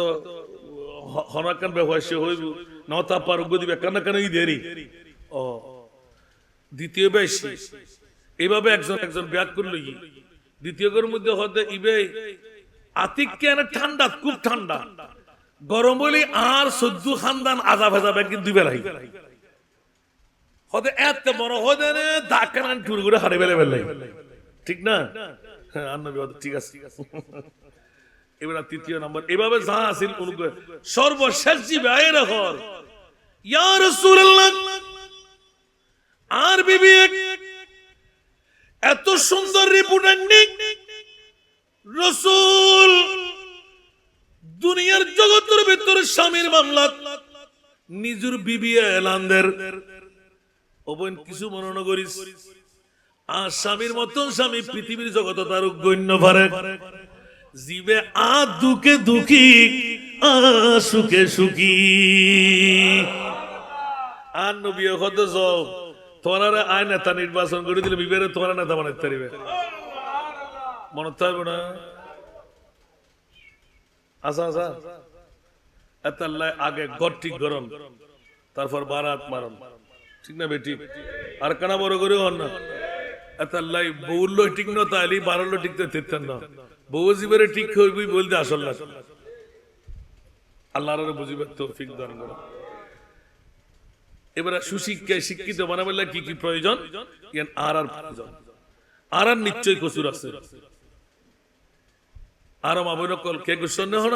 হনাকান ব্যবহার হইব নতা পার গদি বেকানা কান দেরি ও দ্বিতীয় বেশি এইভাবে একজন একজন ব্যাগ করলো দ্বিতীয় গর মধ্যে হতে ইবে আতিক কেন ঠান্ডা খুব ঠান্ডা গরম বলি আর 14 খানদান আজাব হাজাব একদিন দুই বেলাই হতে এত বড় হতে নে দাকান টুর করে হারে বেলে বেলে ঠিক না হ্যাঁ আনবি ঠিক আছে এবার তৃতীয় নম্বর এভাবে যা আসিল সর্বশেষ জীবে আয়ের হর ইয়া রাসূলুল্লাহ আর বিবি এত সুন্দর রিপোর্ট রাসূল দুনিয়ার জগতের ভিতরে স্বামীর মামলা নিজের বিবি এলানদের ওবন কিছু মনে করিস আর স্বামীর মতন স্বামী পৃথিবীর জগতে তার গণ্য পারে জীবে আ দুঃখে দুঃখী আ সুখে সুখী আর নবী কত সব তোমারা আয় নেতা নির্বাচন করে দিলে বিবেরে তোমারা নেতা বানাইতে পারবে মনে থাকবে না আচ্ছা আচ্ছা এত আগে ঘর ঠিক গরম তারপর বারাত মারণ ঠিক না বেটি আর কানা বড় করে হন না এত বউল ঠিক না তাইলে বারলো টিকতে থাকতেন না বউ জীবনে ঠিক হইবি বলতে আসল না আল্লাহর বুঝিবার তৌফিক দান করো এবারে সুশিক্ষায় শিক্ষিত বানাবেলা কি কি প্রয়োজন আর প্রয়োজন আর নিশ্চয়ই কসুর আছে আর মাবই নকল কে গুসন হন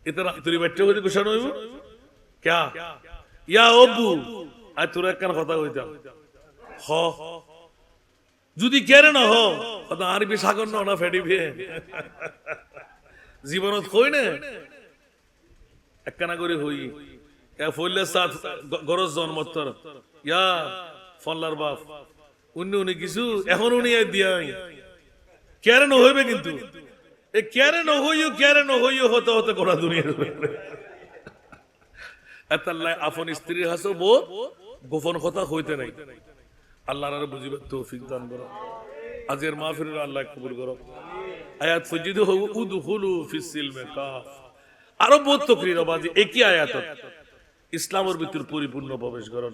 এতে রাতুরি বাইটে হইলে গুসন হইব ক্যা ইয়া অবু আই তোর একখান কথা কইতাম হ যদি কেরে না হ কথা আরবি সাগর না ফেডিবে জীবনত কই না একখানা করে হই এ ফইলে সাত গরজ জন্মত্তর ইয়া ফল্লার বাপ উনি কিছু এখন উনি দিয়াই কেন ন হইবে কিন্তু এ কেন হইও হতে হতে গোটা দুনিয়ার এতাল্লাহ আপন স্ত্রীর হাসো বো গোপন কথা হইতে নাই আল্লাহর আর বুঝিবার তৌফিক দান করো আজকের মাহফিল আল্লাহ কবুল করো আয়াত ফজিদু উদখুলু ফিস সিলমে কাফ আরো বহুত তকরির বাজি একই আয়াত ইসলামের ভিতর পরিপূর্ণ প্রবেশ করুন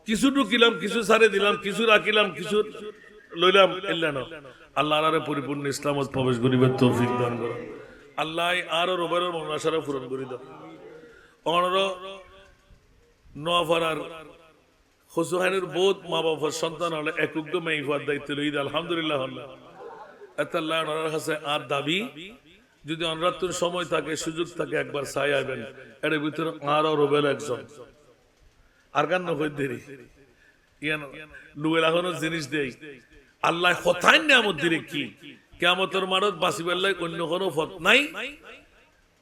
কিছু ঢুকিলাম কিছু ছাড়ে দিলাম কিছু রাখিলাম কিছু লইলাম এল্লা না আল্লাহর আর পরিপূর্ণ ইসলামত প্রবেশ করিবার তৌফিক দান করো আল্লাহ আরো রবের মনাসারা পূরণ করি দাও অনর নোয়াফারার হুসুহানের বহুত মা বাবার সন্তান হলে একুগ্ধ মেইফার দায়িত্ব লইদ আলহামদুলিল্লাহ এতাল্লাহ ওনার কাছে আর দাবি যদি অনরাত্র সময় থাকে সুযোগ থাকে একবার চাই আইবেন এর ভিতরে আরো রবেল একজন আর গান নয় দেরি ইয়ান লুয়েল এখনো জিনিস দেই আল্লাহ কথাই নিয়ামত দিলে কি কিয়ামতের মারত বাঁচিবার লাই অন্য কোনো পথ নাই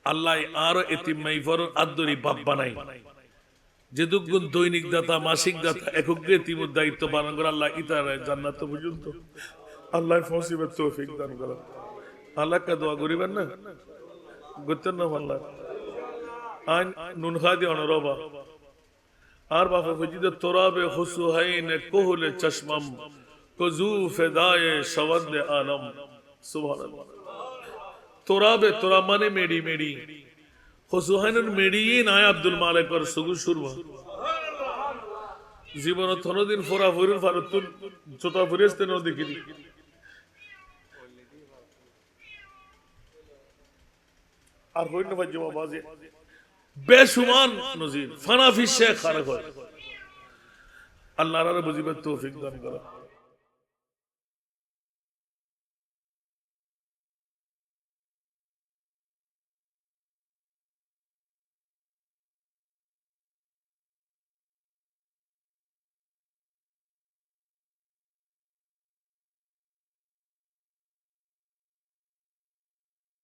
আল্লাহ আরো এতিম মাইফার আদরি বাপ বানাই যে দুগুণ দৈনিক দাতা মাসিক দাতা একক এতিমের দায়িত্ব পালন করে আল্লাহ ইতারা জান্নাত পর্যন্ত আল্লাহ ফসিবের তৌফিক দান করেন আল্লাহ কা দোয়া করিবেন না করতেন না আল্লাহ আইন নুন খাদি অনরবা আর বাপে ফজিদ তোরাবে হুসুহাইন কোহলে চশমম কজু ফেদায়ে সওয়াদ আলম সুবহানাল্লাহ তোরাবে তোরা মানে মেডি মেডি হুসুহাইনের মেডি নাই আব্দুল মালিকর সুগু সুরমা জীবন থনদিন ফোরা ফরির ফারতুল জোতা ফরিস্তে ন দেখিলি আর হইন ভাই জবাবাজে বেশুমান নজির ফানাফি শেখ খারাপ হয় আল্লাহর বুঝিবার তৌফিক দান করো